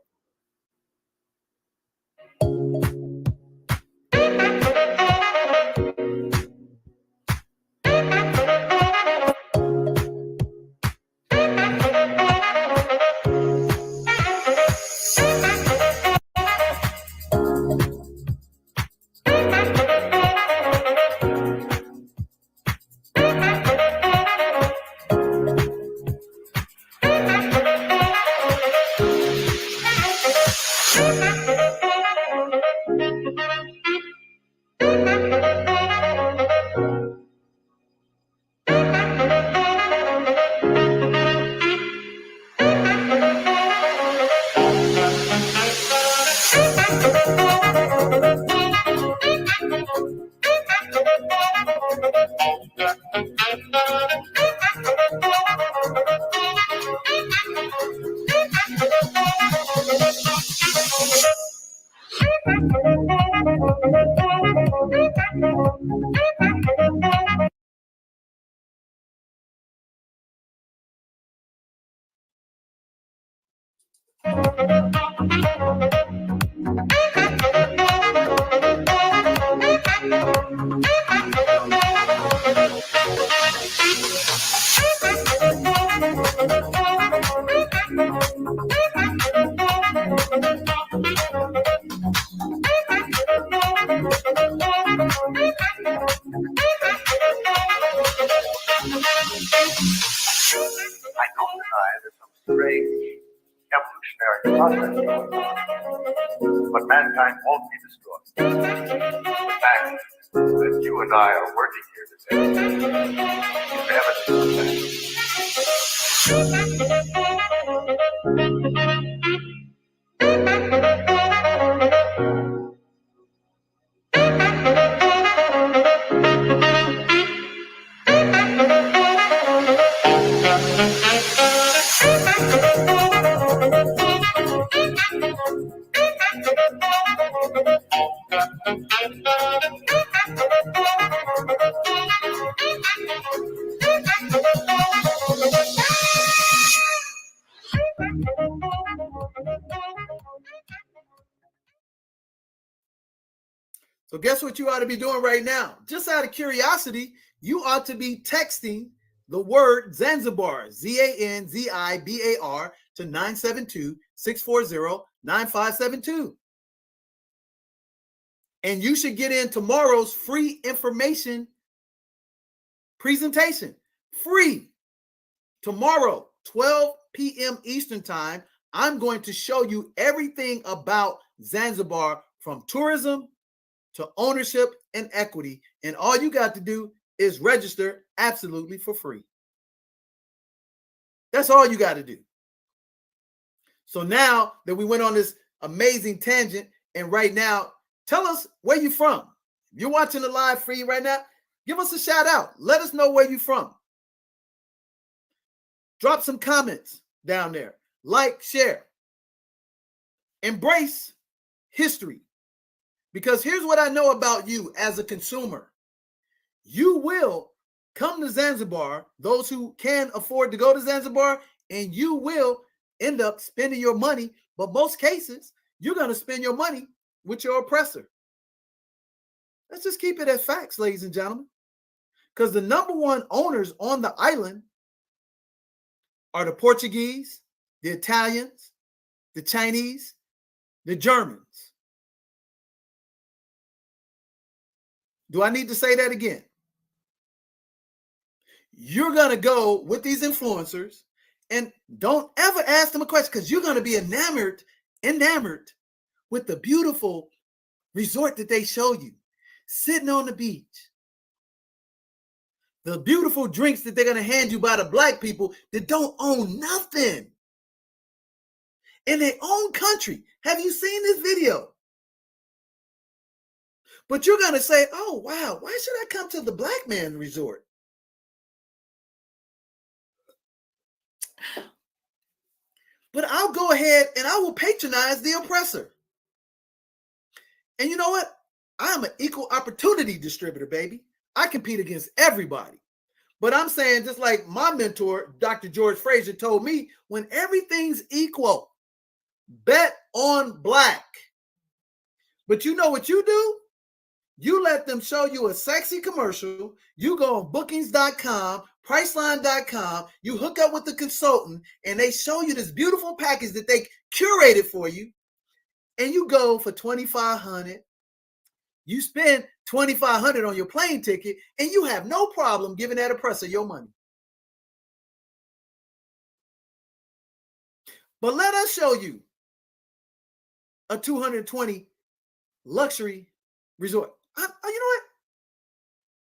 Speaker 15: But mankind won't be destroyed. The fact that you and I are working here today is evidence
Speaker 5: So guess what you ought to be doing right now? Just out of curiosity, you ought to be texting the word Zanzibar, Zanzibar, to 972-640-9572. And you should get in tomorrow's free information presentation. Free. Tomorrow, 12 p.m. Eastern Time, I'm going to show you everything about Zanzibar, from tourism to ownership and equity. And all you got to do is register absolutely for free. That's all you got to do. So now that we went on this amazing tangent, and right now, tell us where you're from. If you're watching the live feed right now, give us a shout out. Let us know where you're from. Drop some comments down there. Like, share. Embrace history. Because here's what I know about you as a consumer. You will come to Zanzibar, those who can afford to go to Zanzibar, and you will end up spending your money. But most cases, you're going to spend your money with your oppressor. Let's just keep it as facts, ladies and gentlemen. Because the number one owners on the island are the Portuguese, the Italians, the Chinese, the Germans. Do I need to say that again? You're going to go with these influencers and don't ever ask them a question, because you're going to be enamored with the beautiful resort that they show you, sitting on the beach. The beautiful drinks that they're going to hand you by the black people that don't own nothing in their own country. Have you seen this video? But you're going to say, oh, wow, why should I come to the black man resort? But I'll go ahead and I will patronize the oppressor. And you know what? I'm an equal opportunity distributor, baby. I compete against everybody. But I'm saying, just like my mentor, Dr. George Fraser, told me, when everything's equal, bet on black. But you know what you do? You let them show you a sexy commercial. You go on bookings.com, priceline.com, you hook up with the consultant, and they show you this beautiful package that they curated for you, and you go for $2,500. You spend $2,500 on your plane ticket, and you have no problem giving that oppressor your money. But let us show you a 220 luxury resort. You know what?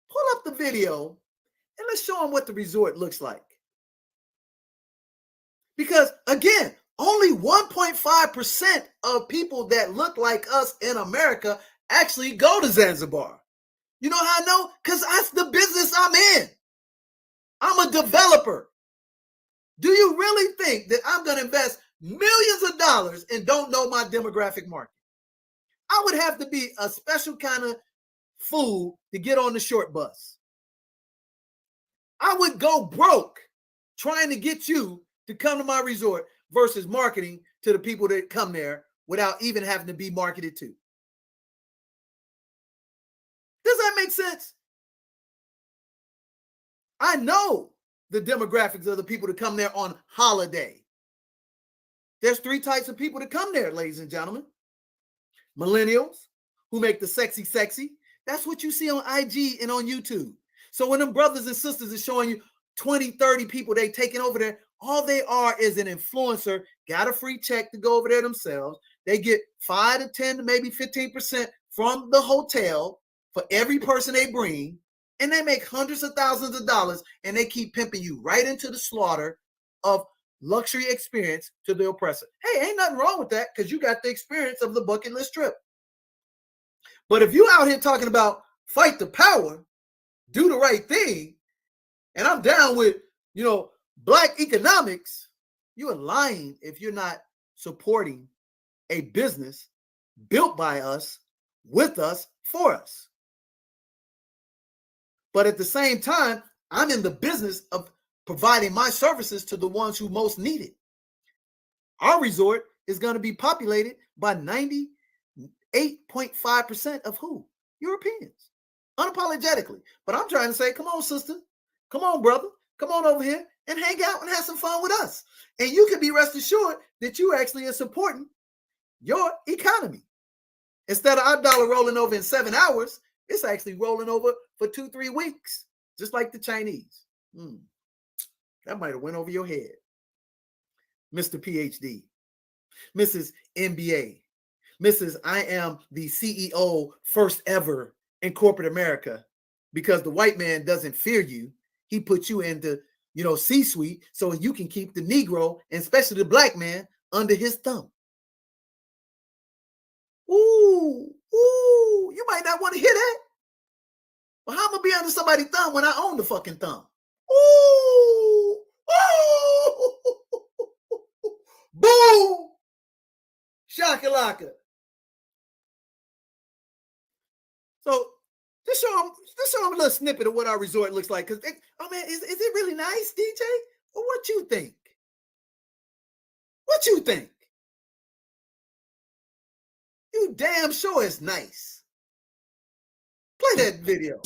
Speaker 5: Pull up the video and let's show them what the resort looks like. Because again, only 1.5% of people that look like us in America actually go to Zanzibar. You know how I know? Because that's the business I'm in. I'm a developer. Do you really think that I'm going to invest millions of dollars and don't know my demographic market? I would have to be a special kind of fool to get on the short bus. I would go broke trying to get you to come to my resort versus marketing to the people that come there without even having to be marketed to. Does that make sense? I know the demographics of the people that come there on holiday. There's three types of people that come there, ladies and gentlemen. Millennials who make the sexy sexy. That's what you see on IG and on YouTube. So when them brothers and sisters are showing you 20, 30 people they taking over there, all they are is an influencer, got a free check to go over there themselves. They get 5 to 10 to maybe 15% from the hotel for every person they bring, and they make hundreds of thousands of dollars, and they keep pimping you right into the slaughter of luxury experience to the oppressor. Hey, ain't nothing wrong with that, because you got the experience of the bucket list trip. But if you out here talking about fight the power, do the right thing, and I'm down with, black economics, you are lying if you're not supporting a business built by us, with us, for us. But at the same time, I'm in the business of providing my services to the ones who most need it. Our resort is going to be populated by 98.5% of who? Europeans, unapologetically. But I'm trying to say, come on, sister, come on, brother, come on over here and hang out and have some fun with us. And you can be rest assured that you actually are supporting your economy. Instead of our dollar rolling over in 7 hours, it's actually rolling over for 2-3 weeks, just like the Chinese. That might have went over your head. Mr. PhD, Mrs. MBA, Mrs. I am the CEO first ever in corporate America, because the white man doesn't fear you. He puts you into, C-suite so you can keep the Negro, and especially the black man, under his thumb. Ooh, you might not want to hear that. Well, how am I gonna be under somebody's thumb when I own the fucking thumb? Ooh, boom, shakalaka. So just show them a little snippet of what our resort looks like. Because, oh man, is it really nice, DJ? Or what you think? What you think? You damn sure it's nice. Play that video.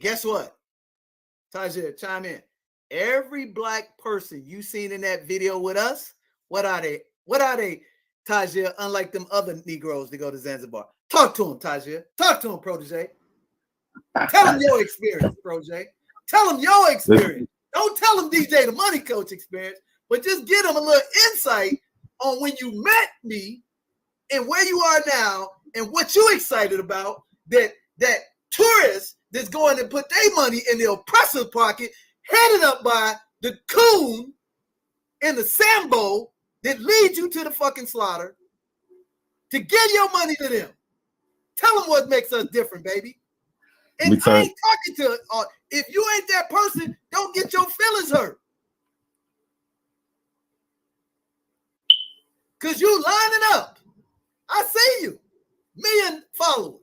Speaker 5: Guess what? Tajir, chime in. Every black person you seen in that video with us, what are they? What are they, Tajir, unlike them other Negroes that go to Zanzibar? Talk to them, Tajir. Talk to them, Protege. Tell them your experience, Protege. Tell them your experience. Don't tell them DJ the Money Coach experience, but just give them a little insight on when you met me and where you are now and what you're excited about, that tourists that's going to put their money in the oppressor's pocket, headed up by the coon and the Sambo that leads you to the fucking slaughter to give your money to them. Tell them what makes us different, baby. And I ain't talking to, if you ain't that person, don't get your feelings hurt. Because you lining up. I see you. 1 million followers.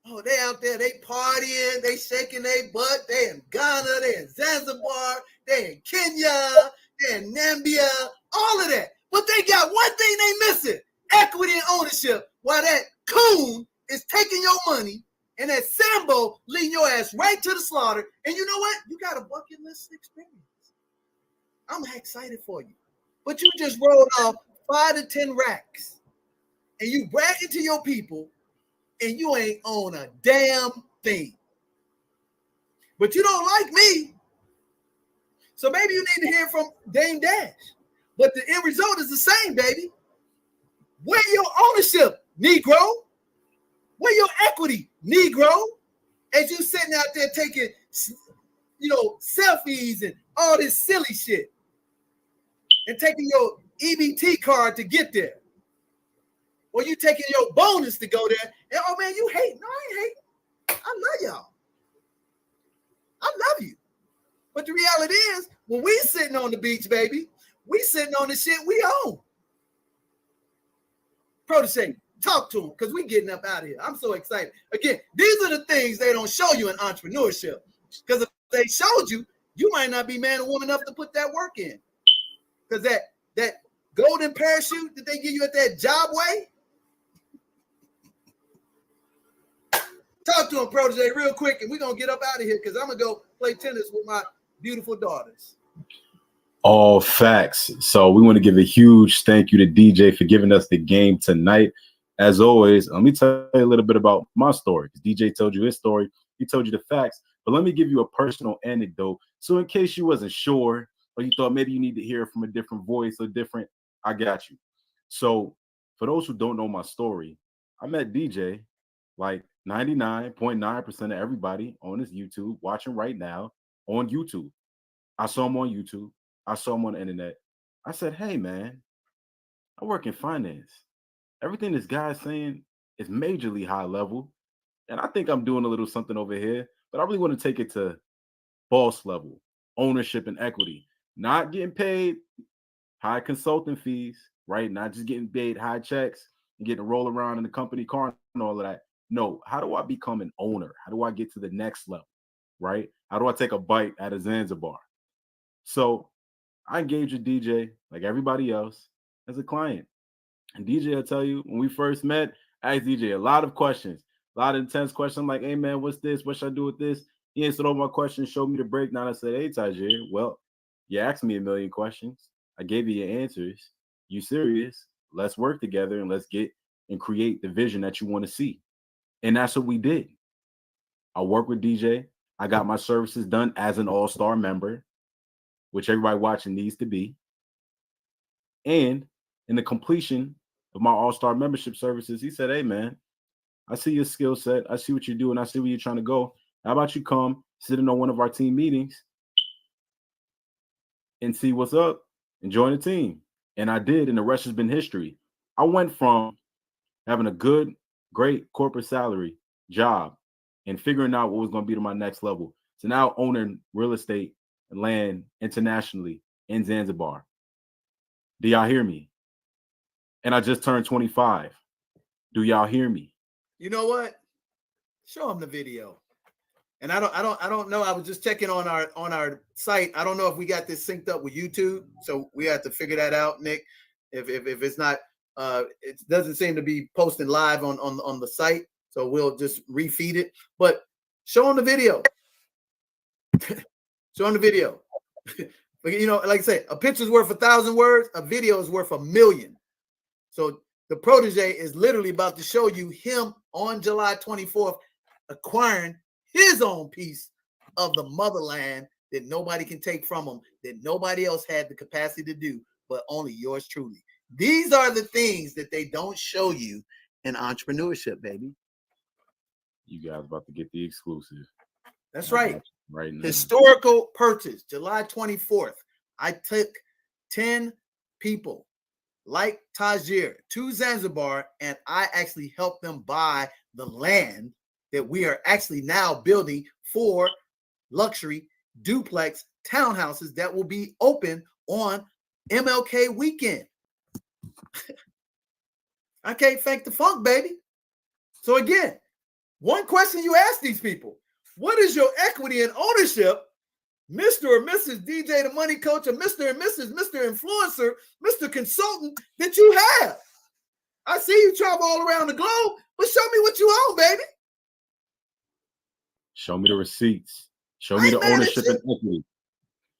Speaker 5: Oh, they out there, they partying, they shaking their butt. They in Ghana, they in Zanzibar, they in Kenya, they in Nambia, all of that. But they got one thing they missing: equity and ownership. While that coon is taking your money and that Sambo leading your ass right to the slaughter. And you know what? You got a bucket list experience. I'm excited for you. But you just rolled off 5 to 10 racks and you bragging to your people, and you ain't on a damn thing. But you don't like me. So maybe you need to hear from Dame Dash. But the end result is the same, baby. Where your ownership, Negro? Where your equity, Negro? As you sitting out there taking, selfies and all this silly shit. And taking your EBT card to get there. Or you taking your bonus to go there, and oh man, you hate. No, I ain't hate. I love y'all. I love you. But the reality is, when we sitting on the beach, baby, we sitting on the shit we own. Protege, talk to them, because we getting up out of here. I'm so excited. Again, these are the things they don't show you in entrepreneurship. Because if they showed you, you might not be man or woman enough to put that work in. Because that golden parachute that they give you at that job way. Talk to him, Protege, real quick, and we're going to get up out of here because I'm going to go play tennis with my beautiful daughters.
Speaker 1: All facts. So we want to give a huge thank you to DJ for giving us the game tonight. As always, let me tell you a little bit about my story. DJ told you his story. He told you the facts. But let me give you a personal anecdote. So in case you wasn't sure or you thought maybe you need to hear from a different voice or different, I got you. So for those who don't know my story, I met DJ like 99.9% of everybody on this YouTube watching right now on YouTube. I saw him on YouTube. I saw him on the internet. I said, hey, man, I work in finance. Everything this guy's saying is majorly high level. And I think I'm doing a little something over here, but I really want to take it to boss level, ownership and equity, not getting paid high consulting fees, right? Not just getting paid high checks and getting to roll around in the company car and all of that. No, how do I become an owner? How do I get to the next level, right? How do I take a bite out of Zanzibar? So I engaged with DJ like everybody else as a client. And DJ will tell you, when we first met, I asked DJ a lot of questions, a lot of intense questions. I'm like, hey, man, what's this? What should I do with this? He answered all my questions, showed me the breakdown. I said, hey, Tajir, well, you asked me a million questions. I gave you your answers. You serious? Let's work together and let's get and create the vision that you want to see. And that's what we did. I worked with DJ. I got my services done as an all-star member, which everybody watching needs to be. And in the completion of my all-star membership services, he said, hey, man, I see your skill set. I see what you're doing. I see where you're trying to go. How about you come sit in on one of our team meetings and see what's up and join the team? And I did, and the rest has been history. I went from having a good, great corporate salary job and figuring out what was going to be to my next level to now owning real estate and land internationally in Zanzibar. Do y'all hear me? And I just turned 25. Do y'all hear me?
Speaker 5: You know what? Show them the video. And I don't know. I was just checking on our site. I don't know if we got this synced up with YouTube, so we have to figure that out, Nick. If it's not, it doesn't seem to be posting live on the site, so we'll just refeed it. But show them the video. Show them the video. You know, like I say, a picture's worth 1,000 words. A video is worth 1,000,000. So the protege is literally about to show you him on July 24th acquiring his own piece of the motherland that nobody can take from him, that nobody else had the capacity to do, but only yours truly. These are the things that they don't show you in entrepreneurship, baby.
Speaker 1: You guys about to get the exclusive.
Speaker 5: That's right.
Speaker 1: Right now.
Speaker 5: Historical purchase, July 24th. I took 10 people like Tajir to Zanzibar, and I actually helped them buy the land that we are actually now building for luxury duplex townhouses that will be open on MLK weekend. I can't fake the funk, baby. So again, one question you ask these people: what is your equity and ownership, Mr. or Mrs. DJ the Money Coach, or Mr. and Mrs. Mr. Influencer, Mr. Consultant that you have? I see you travel all around the globe, but show me what you own, baby.
Speaker 1: Show me the receipts. Show me the ownership and equity.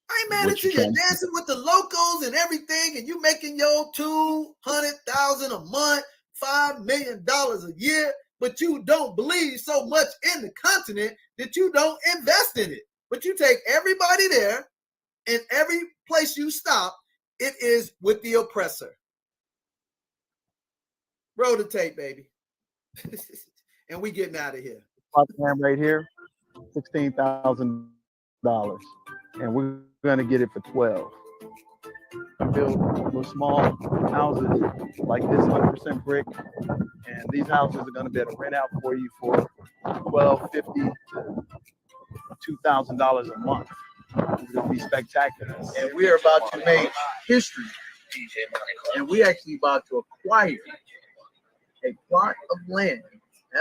Speaker 5: I ain't mad at you. You're dancing with the locals and everything, and you making your $200,000 a month, $5 million a year, but you don't believe so much in the continent that you don't invest in it. But you take everybody there, and every place you stop, it is with the oppressor. Roll the tape, baby. And we getting out of here.
Speaker 16: Right here, $16,000, and we're gonna get it for 12. Build little small houses like this, 100% brick, and these houses are gonna be able to rent out for you for $1,250 to $2,000 a month. It's gonna be spectacular,
Speaker 5: and we are about to make history. And we actually about to acquire a plot of land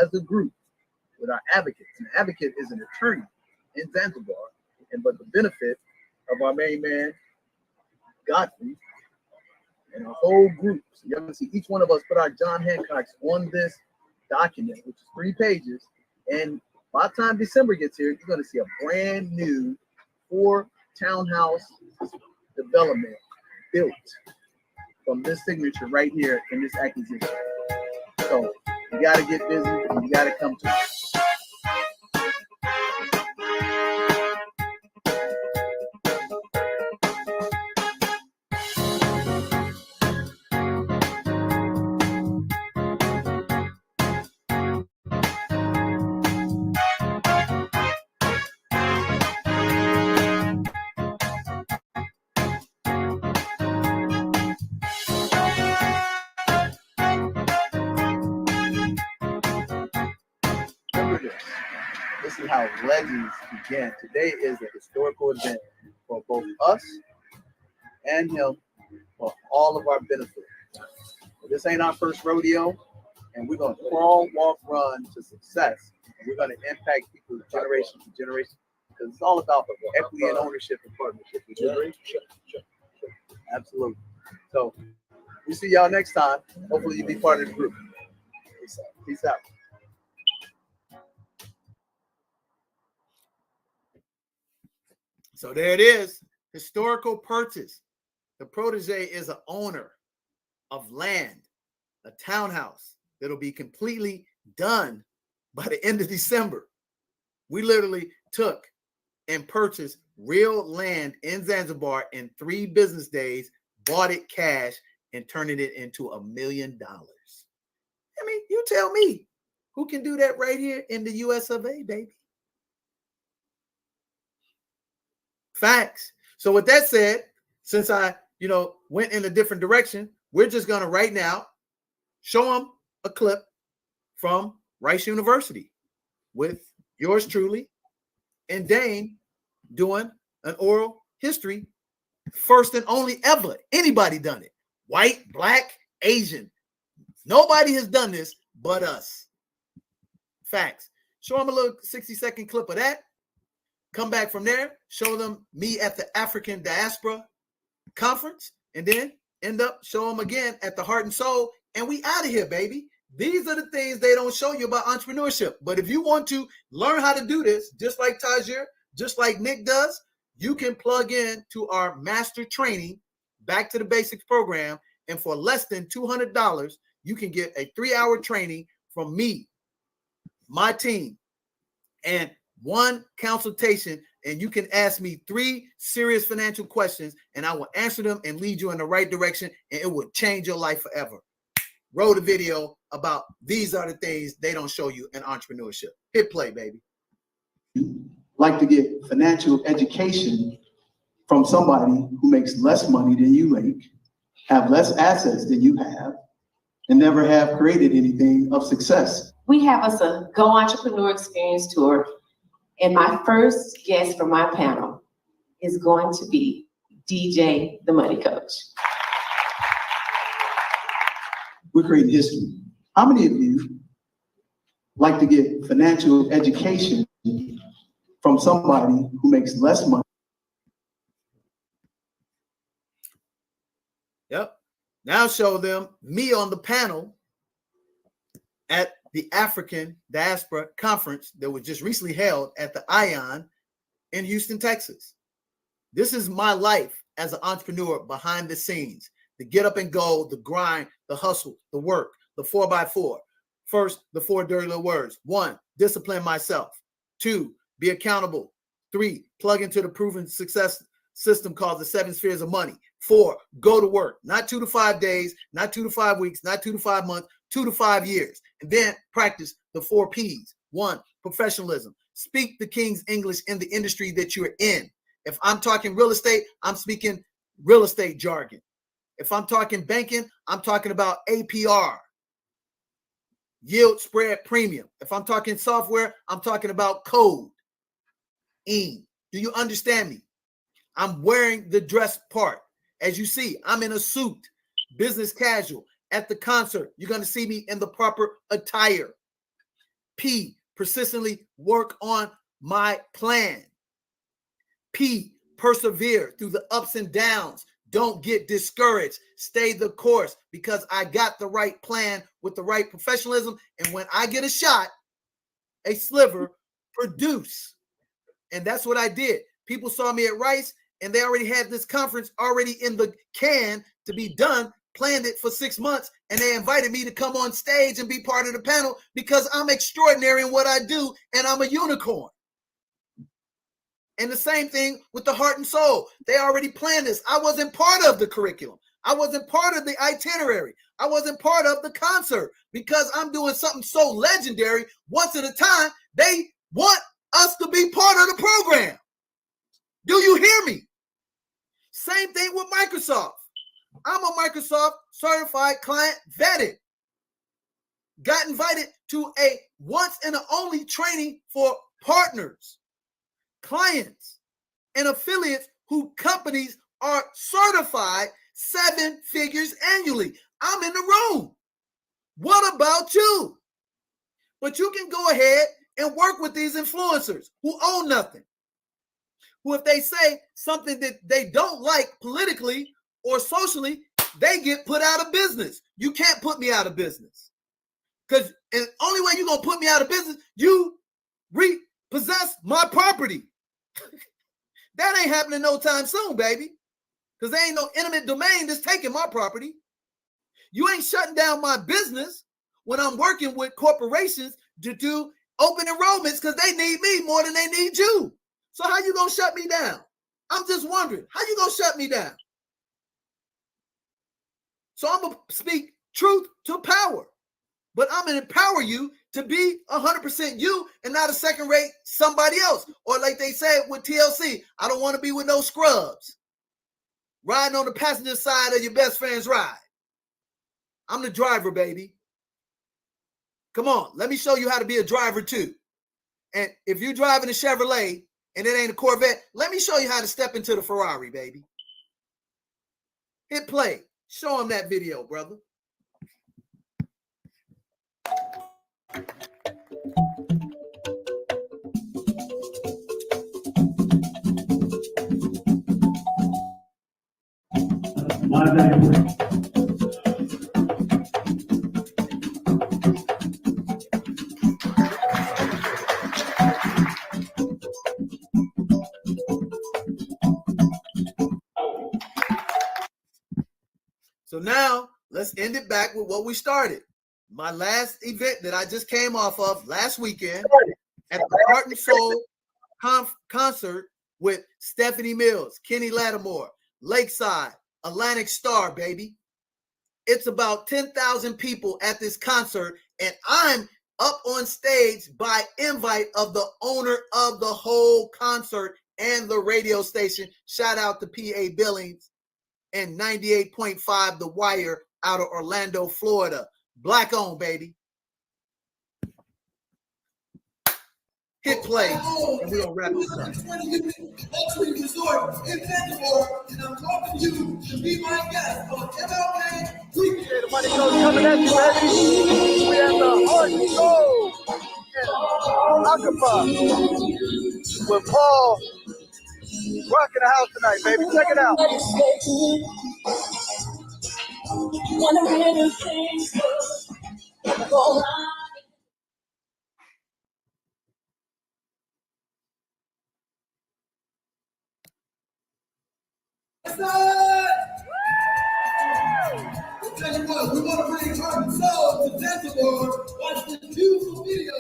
Speaker 5: as a group with our advocates. An advocate is an attorney in Zanzibar, but the benefit of our main man, Godfrey, and a whole group. So you're gonna see each one of us put our John Hancocks on this document, which is 3 pages. And by the time December gets here, you're gonna see a brand new 4 townhouse development built from this signature right here in this acquisition. So you gotta get busy and you gotta come to us. this. This is how legends began. Today is a historical event for both us and him for all of our benefit. This ain't our first rodeo, and we're going to crawl, walk, run to success. And we're going to impact people generation to generation, because it's all about equity and ownership and partnership. Would you agree? Sure. Absolutely. So we'll see y'all next time. Hopefully you'll be part of the group. Peace out. So there it is. Historical purchase. The protege is an owner of land, a townhouse that'll be completely done by the end of December. We literally took and purchased real land in Zanzibar in 3 business days, bought it cash, and turned it into $1 million. I mean, you tell me, who can do that right here in the US of A, baby? Facts. So with that said, since I, went in a different direction, we're just going to right now show them a clip from Rice University with yours truly and Dane doing an oral history, first and only ever. Anybody done it? White, black, Asian. Nobody has done this but us. Facts. Show them a little 60-second clip of that. Come back from there, show them me at the African Diaspora Conference, and then end up show them again at the Heart and Soul, and we out of here, baby. These are the things they don't show you about entrepreneurship. But if you want to learn how to do this, just like Tajir, just like Nick does, you can plug in to our master training, Back to the Basics program, and for less than $200, you can get a 3-hour training from me, my team, and 1 consultation, and you can ask me 3 serious financial questions, and I will answer them and lead you in the right direction, and it will change your life forever. Roll the video about these are the things they don't show you in entrepreneurship. Hit play, baby.
Speaker 17: Like to get financial education from somebody who makes less money than you make, have less assets than you have, and never have created anything of success.
Speaker 13: We have us a Go Entrepreneur Experience Tour. And my first guest for my panel is going to be DJ, the Money Coach.
Speaker 17: We're creating history. How many of you like to get financial education from somebody who makes less money?
Speaker 5: Yep. Now show them me on the panel at the African Diaspora Conference that was just recently held at the Ion in Houston, Texas. This is my life as an entrepreneur behind the scenes, the get up and go, the grind, the hustle, the work, the 4x4. First, the 4 dirty little words. 1, discipline myself. 2, be accountable. 3, plug into the proven success system called the 7 spheres of money. 4, go to work. Not 2 to 5 days, not 2 to 5 weeks, not 2 to 5 months, 2 to 5 years. And then practice the 4 P's. 1, professionalism. Speak the King's English in the industry that you're in. If I'm talking real estate, I'm speaking real estate jargon. If I'm talking banking, I'm talking about APR, yield spread premium. If I'm talking software, I'm talking about code. Do you understand me? I'm wearing the dress part. As you see, I'm in a suit, business casual. At the concert, you're going to see me in the proper attire. P, persistently work on my plan. P, persevere through the ups and downs. Don't get discouraged. Stay the course, because I got the right plan with the right professionalism. And when I get a shot, a sliver, produce. And that's what I did. People saw me at Rice, and they already had this conference already in the can to be done, planned it for 6 months, and they invited me to come on stage and be part of the panel because I'm extraordinary in what I do, and I'm a unicorn. And the same thing with the Heart and Soul. They already planned this. I wasn't part of the curriculum. I wasn't part of the itinerary. I wasn't part of the concert because I'm doing something so legendary. Once at a time, they want us to be part of the program. Do you hear me? Same thing with Microsoft. I'm a Microsoft certified client vetted. Got invited to a once and only training for partners, clients, and affiliates who companies are certified 7 figures annually. I'm in the room. What about you? But you can go ahead and work with these influencers who own nothing, who if they say something that they don't like politically or socially, they get put out of business. You can't put me out of business. Because the only way you're going to put me out of business, you repossess my property. That ain't happening no time soon, baby. Because there ain't no eminent domain that's taking my property. You ain't shutting down my business when I'm working with corporations to do open enrollments because they need me more than they need you. So how you going to shut me down? I'm just wondering, how you going to shut me down? So I'm going to speak truth to power. But I'm going to empower you to be 100% you and not a second-rate somebody else. Or like they said with TLC, I don't want to be with no scrubs. Riding on the passenger side of your best friend's ride. I'm the driver, baby. Come on, let me show you how to be a driver too. And if you're driving a Chevrolet and it ain't a Corvette, let me show you how to step into the Ferrari, baby. Hit play. Show them that video, brother. So now let's end it back with what we started. My last event that I just came off of last weekend at the Heart and Soul concert with Stephanie Mills, Kenny Lattimore, Lakeside, Atlantic Star, baby. It's about 10,000 people at this concert, and I'm up on stage by invite of the owner of the whole concert and the radio station. Shout out to P.A. Billings and 98.5 The Wire out of Orlando, Florida. Black owned, baby. Hit play, and we're going to wrap this up.
Speaker 2: Luxury resort in Zanzibar, and I'm talking to you to be my guest on MLK Weekend.
Speaker 6: The Money Coach coming at you, baby. We at the Heart and Soul in Acapulco with Paul rocking the house tonight, baby. Check it out.
Speaker 2: I'll tell you what, we want to bring Heart and Soul to Zanzibar. Watch this beautiful video.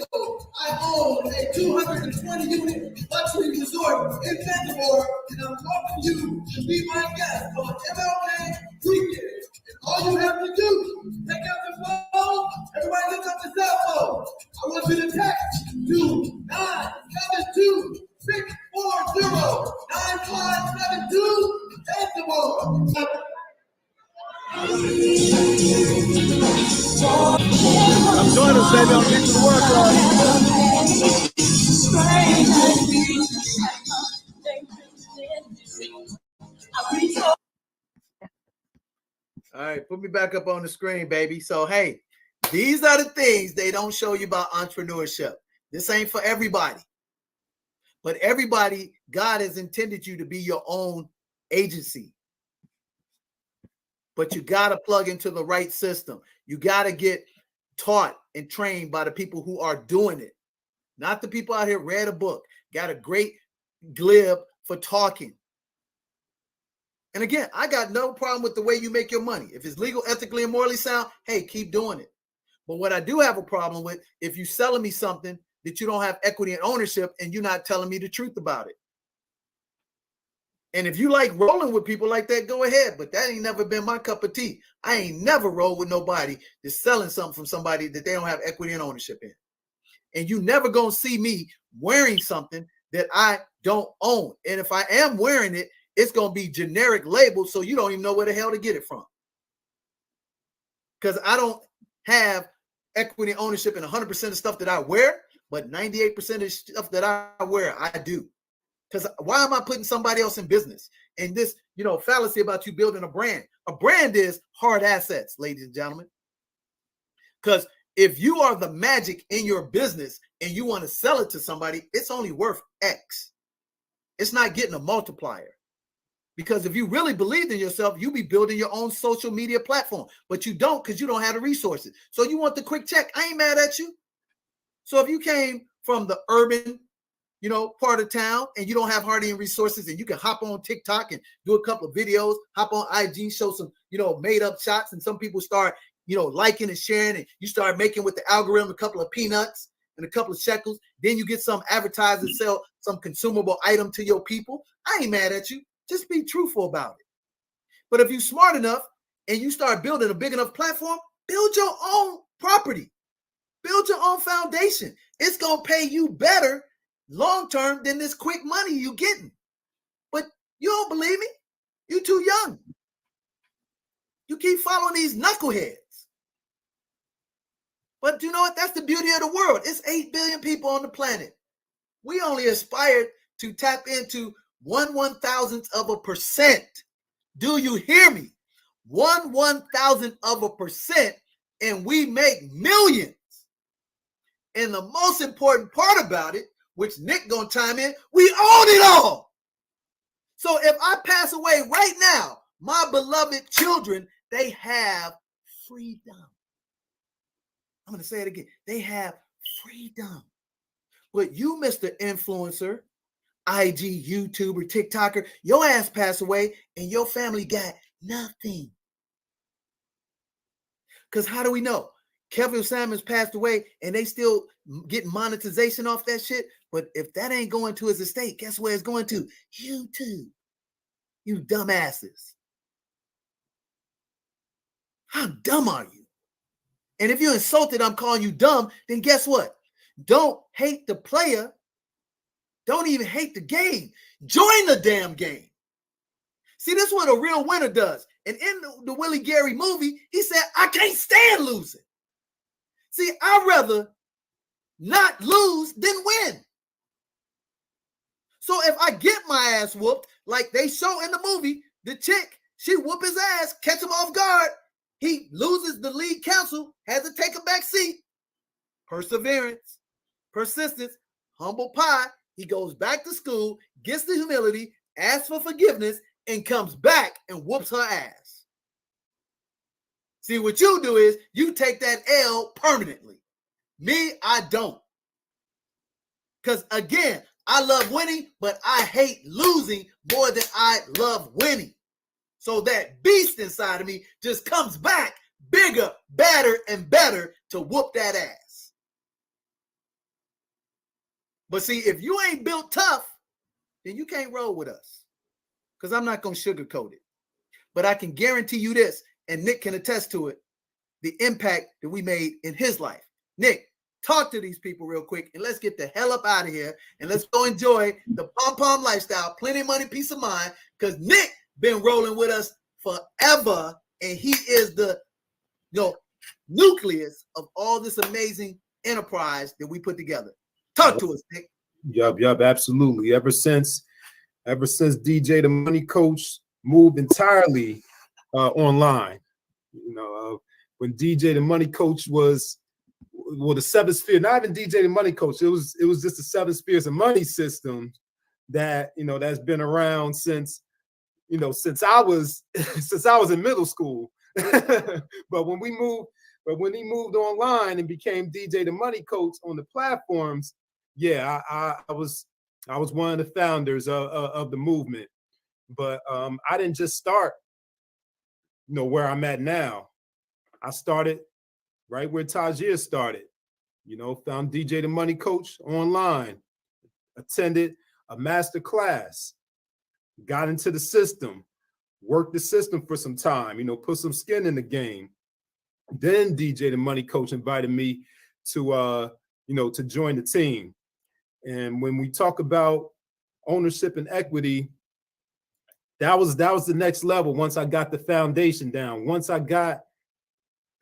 Speaker 2: I own a 220-unit luxury resort in Zanzibar, and I'm talking to you to be my guest on MLK Weekend. And all you have to do, take out the phone, everybody look up the cell phone. I want you to text to 972 640 9572 Zanzibar.
Speaker 6: Come join us, baby. I'll get you to work,
Speaker 5: All right, put me back up on the screen, baby. So, hey, these are the things they don't show you about entrepreneurship. This ain't for everybody. But everybody, God has intended you to be your own agency. But you got to plug into the right system. You got to get taught and trained by the people who are doing it. Not the people out here read a book, got a great glib for talking. And again, I got no problem with the way you make your money. If it's legal, ethically, and morally sound, hey, keep doing it. But what I do have a problem with, if you're selling me something that you don't have equity and ownership and you're not telling me the truth about it. And if you like rolling with people like that, go ahead. But that ain't never been my cup of tea. I ain't never rolled with nobody that's selling something from somebody that they don't have equity and ownership in. And you never gonna see me wearing something that I don't own. And if I am wearing it, it's gonna be generic labels, so you don't even know where the hell to get it from. Because I don't have equity and ownership in 100% of stuff that I wear, but 98% of the stuff that I wear, I do. Because why am I putting somebody else in business? And this, fallacy about you building a brand. A brand is hard assets, ladies and gentlemen. Because if you are the magic in your business and you want to sell it to somebody, it's only worth X. It's not getting a multiplier. Because if you really believed in yourself, you'd be building your own social media platform. But you don't, because you don't have the resources. So you want the quick check. I ain't mad at you. So if you came from the urban, part of town and you don't have hardly any resources and you can hop on TikTok and do a couple of videos, hop on IG, show some, made up shots, and some people start, liking and sharing, and you start making with the algorithm a couple of peanuts and a couple of shekels. Then you get some advertisers sell some consumable item to your people. I ain't mad at you. Just be truthful about it. But if you're smart enough and you start building a big enough platform, build your own property, build your own foundation. It's going to pay you better long-term than this quick money you getting. But you don't believe me? You too young. You keep following these knuckleheads. But you know what? That's the beauty of the world. It's 8 billion people on the planet. We only aspire to tap into 1/1000th%. Do you hear me? 1/1000th%, and we make millions. And the most important part about it, which Nick gonna chime in, we own it all. So if I pass away right now, my beloved children, they have freedom. I'm gonna say it again. They have freedom. But you, Mr. Influencer, IG, YouTuber, TikToker, your ass passed away and your family got nothing. Because how do we know? Kevin Samuels passed away and they still get monetization off that shit. But if that ain't going to his estate, guess where it's going to? YouTube. You dumbasses. How dumb are you? And if you're insulted, I'm calling you dumb, then guess what? Don't hate the player. Don't even hate the game. Join the damn game. See, this is what a real winner does. And in the Willie Gary movie, he said, I can't stand losing. See, I'd rather not lose than win. So if I get my ass whooped, like they show in the movie, the chick, she whoop his ass, catch him off guard. He loses the lead counsel, has to take a back seat. Perseverance, persistence, humble pie. He goes back to school, gets the humility, asks for forgiveness, and comes back and whoops her ass. See, what you do is you take that L permanently. Me, I don't. Because again, I love winning, but I hate losing more than I love winning. So that beast inside of me just comes back bigger, badder, and better to whoop that ass. But see, if you ain't built tough, then you can't roll with us. Because I'm not going to sugarcoat it. But I can guarantee you this, and Nick can attest to it, the impact that we made in his life. Nick, talk to these people real quick, and let's get the hell up out of here, and let's go enjoy the pom-pom lifestyle, plenty of money, peace of mind, because Nick been rolling with us forever, and he is the nucleus of all this amazing enterprise that we put together. Talk to us, Nick.
Speaker 1: Yup, absolutely. Ever since DJ the Money Coach moved entirely online, when DJ the Money Coach was the 7 Spheres, not even DJ the Money Coach, it was just the 7 Spheres of money system that that's been around since I was in middle school. But when he moved online and became DJ the Money Coach on the platforms, yeah, I was one of the founders of the movement. But I didn't just start where I'm at now. I started right where Tajir started, found DJ the Money Coach online, attended a master class, got into the system, worked the system for some time, put some skin in the game. Then DJ the Money Coach invited me to join the team. And when we talk about ownership and equity, that was the next level. Once I got the foundation down, once I got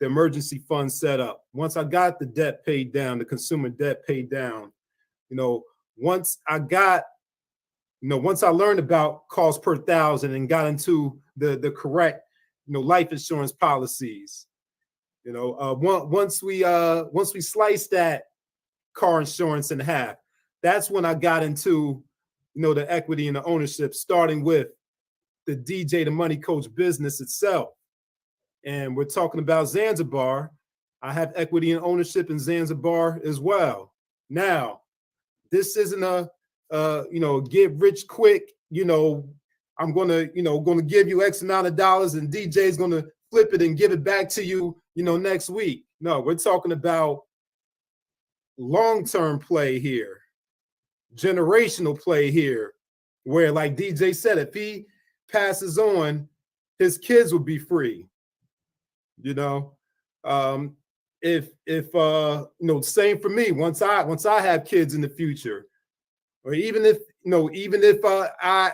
Speaker 1: the emergency fund set up,
Speaker 18: once I got the debt paid down, the consumer debt paid down, once I learned about cost per thousand and got into the correct, life insurance policies, once we sliced that car insurance in half, that's when I got into, the equity and the ownership, starting with the DJ, the Money Coach business itself. And we're talking about Zanzibar. I have equity and ownership in Zanzibar as well. Now, this isn't a get rich quick, I'm gonna give you X amount of dollars and DJ's gonna flip it and give it back to you, next week. No, we're talking about long-term play here, generational play here, where, like DJ said, if he passes on, his kids will be free. Same for me. Once I have kids in the future, or even if I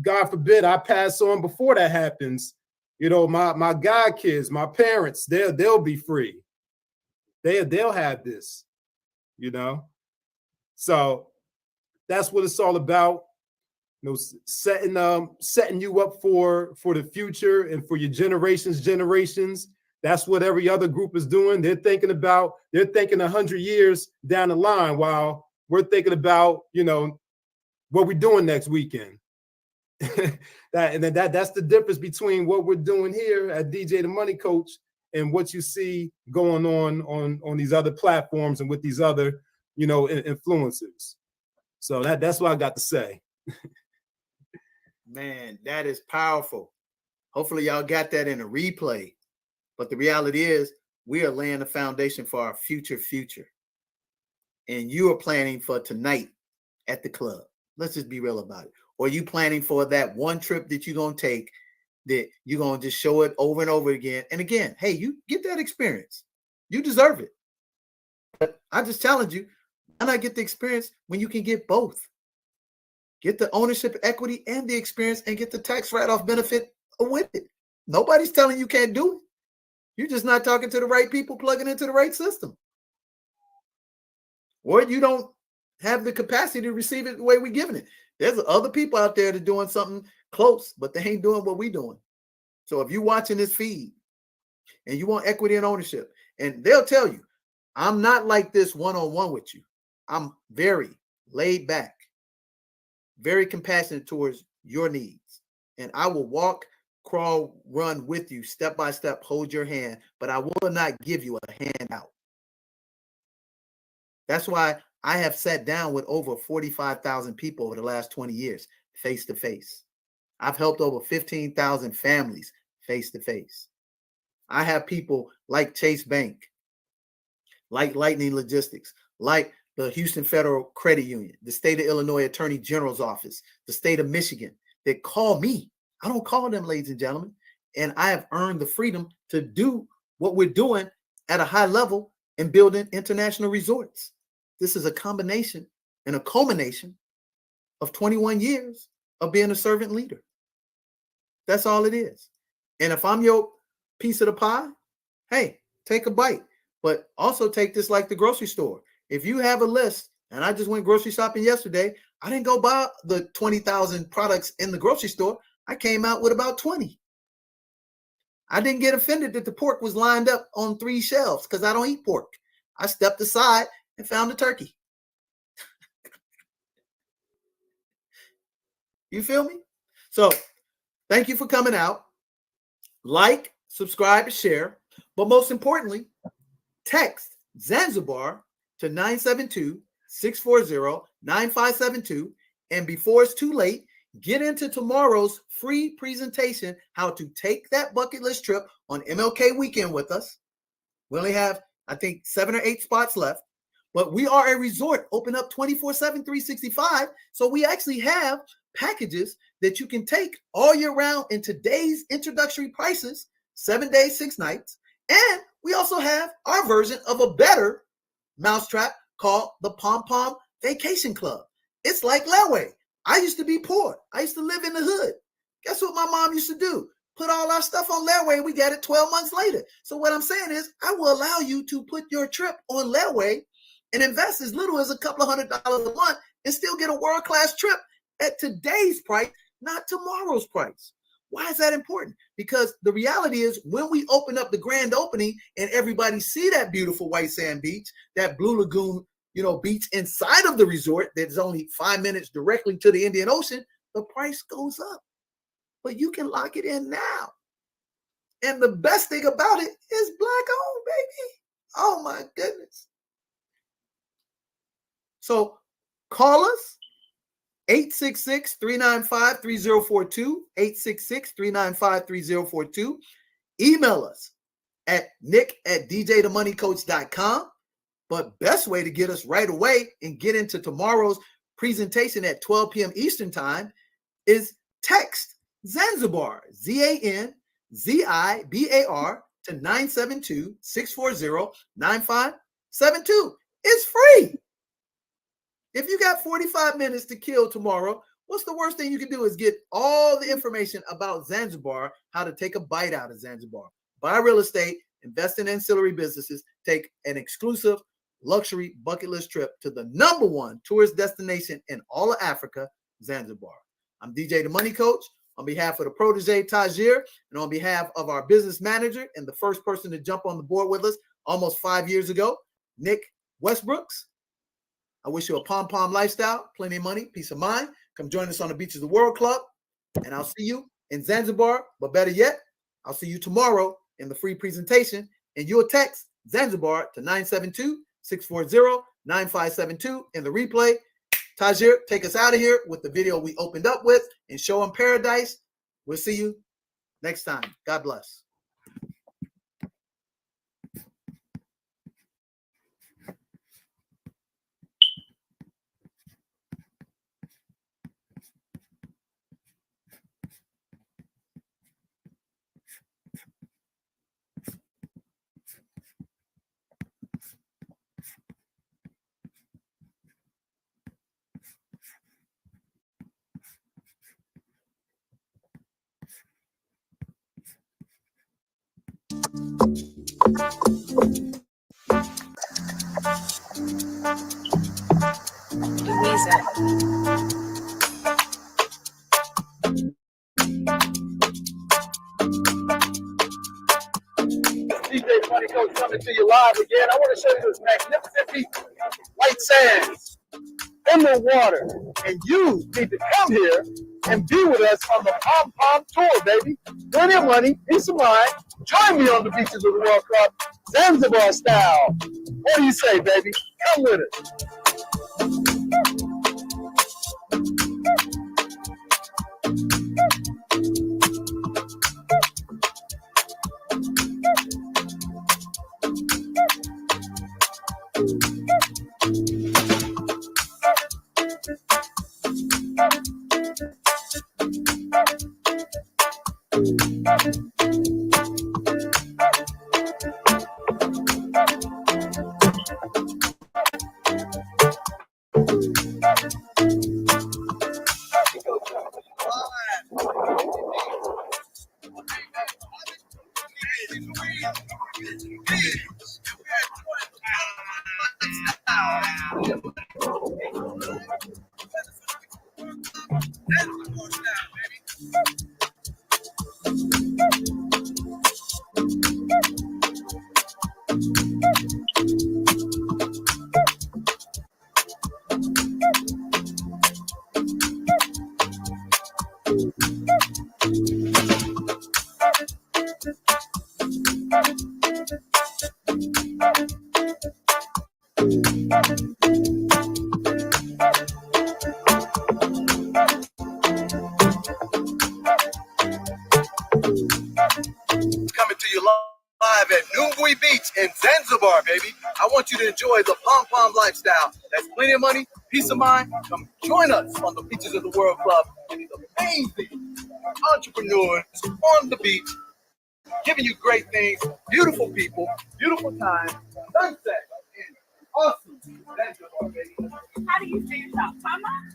Speaker 18: God forbid I pass on before that happens, my god kids, my parents, they'll be free. They'll have this, So that's what it's all about. Setting you up for the future and for your generations. That's what every other group is doing. They're thinking 100 years down the line, while we're thinking about, what we're doing next weekend. That's the difference between what we're doing here at DJ the Money Coach and what you see going on these other platforms and with these other, influencers. So that's what I got to say.
Speaker 5: Man, that is powerful. Hopefully y'all got that in a replay. But the reality is, we are laying the foundation for our future. And you are planning for tonight at the club. Let's just be real about it. Or you planning for that one trip that you're going to take, that you're going to just show it over and over again. And again, hey, you get that experience. You deserve it. But I just challenge you, why not get the experience when you can get both? Get the ownership, equity, and the experience, and get the tax write-off benefit with it. Nobody's telling you can't do it. You're just not talking to the right people, plugging into the right system. Or you don't have the capacity to receive it the way we're giving it. There's other people out there that are doing something close, but they ain't doing what we're doing. So if you're watching this feed and you want equity and ownership, and they'll tell you, I'm not like this one-on-one with you. I'm very laid back, very compassionate towards your needs. And I will walk, crawl, run with you step by step, hold your hand, but I will not give you a handout. That's why I have sat down with over 45,000 people over the last 20 years, face to face. I've helped over 15,000 families face to face. I have people like Chase Bank, like Lightning Logistics, like the Houston Federal Credit Union, the state of Illinois Attorney General's office, the state of Michigan, that call me. I don't call them, ladies and gentlemen. And I have earned the freedom to do what we're doing at a high level and building international resorts. This is a combination and a culmination of 21 years of being a servant leader. That's all it is. And if I'm your piece of the pie, hey, take a bite, but also take this like the grocery store. If you have a list, and I just went grocery shopping yesterday, I didn't go buy the 20,000 products in the grocery store. I came out with about 20. I didn't get offended that the pork was lined up on 3 shelves because I don't eat pork. I stepped aside and found the turkey. You feel me? So thank you for coming out. Like, subscribe, and share. But most importantly, text Zanzibar to 972-640-9572. And before it's too late, get into tomorrow's free presentation, how to take that bucket list trip on MLK weekend with us. We only have, I think, 7 or 8 spots left. But we are a resort, open up 24/7, 365. So we actually have packages that you can take all year round in today's introductory prices, 7 days, 6 nights. And we also have our version of a better mousetrap called the P.O.M Vacation Club. It's like Leeway. I used to be poor. I used to live in the hood. Guess what my mom used to do? put all our stuff on layaway. We got it 12 months later. So what I'm saying is I will allow you to put your trip on layaway and invest as little as a couple of $100 a month and still get a world-class trip at today's price, not tomorrow's price. Why is that important? Because the reality is when we open up the grand opening and everybody see that beautiful white sand beach, that Blue Lagoon, beach inside of the resort that's only 5 minutes directly to the Indian Ocean, the price goes up. But you can lock it in now. And the best thing about it is Black-owned, baby. Oh my goodness. So call us. 866-395-3042, 866-395-3042. Email us at nick@djthemoneycoach.com. But best way to get us right away and get into tomorrow's presentation at 12 p.m. Eastern time is text Zanzibar, ZANZIBAR to 972-640-9572. It's free. If you got 45 minutes to kill tomorrow, what's the worst thing you can do is get all the information about Zanzibar, how to take a bite out of Zanzibar, buy real estate, invest in ancillary businesses, take an exclusive luxury bucket list trip to the #1 tourist destination in all of Africa, Zanzibar. I'm DJ the Money Coach. On behalf of the protege Tajir and on behalf of our business manager and the first person to jump on the board with us almost 5 years ago, Nick Westbrooks, I wish you a pom-pom lifestyle, plenty of money, peace of mind. Come join us on the Beaches of the World Club, and I'll see you in Zanzibar. But better yet, I'll see you tomorrow in the free presentation, and you'll text Zanzibar to 972-640-9572 in the replay. Tajir, take us out of here with the video we opened up with and Show 'em Paradise. We'll see you next time. God bless.
Speaker 6: DJ the Money Coach coming to you live again. I want to show you this magnificent beach, white sands, inland water, and you need to come here and be with us on the Pom Pom Tour, baby. Plenty of money, peace of mind. Join me on the Beaches of the World Club, Zanzibar style. What do you say, baby? Come with us. Coming to you live at Nungwi Beach in Zanzibar, baby. I want you to enjoy the pom-pom lifestyle. That's plenty of money, peace of mind. Come join us on the Beaches of the World Club. And these amazing entrepreneurs on the beach, giving you great things, beautiful people, beautiful time, sunset, and awesome Zanzibar, baby.
Speaker 3: How do you say yourself? Pama?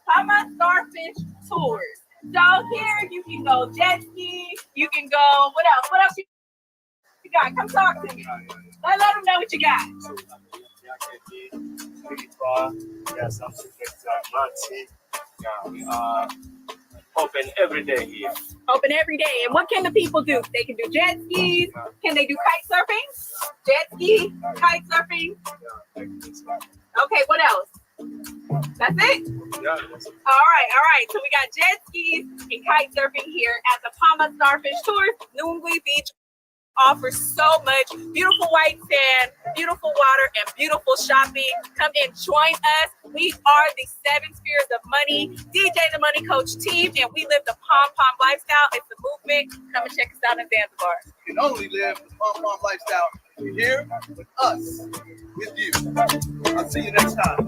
Speaker 3: Pama Starfish Tours. So here you can go jet ski. You can go. What else? What else you got? Come talk to me. Let them know what you got.
Speaker 19: Yes, I'm yeah, we are open every day here.
Speaker 3: Open every day. And what can the people do? They can do jet skis. Can they do kite surfing? Jet ski, kite surfing. Okay, what else? That's it?
Speaker 19: Yeah.
Speaker 3: All right. So we got jet skis and kite surfing here at the Palma Starfish Tours. Nungwi Beach offers so much beautiful white sand, beautiful water, and beautiful shopping. Come and join us. We are the 7 Spheres of Money, DJ the Money Coach team, and we live the Pom Pom lifestyle. It's a movement. Come and check us out in Zanzibar.
Speaker 2: You can only live the Pom Pom lifestyle if you're here with us, with you. I'll see you next time.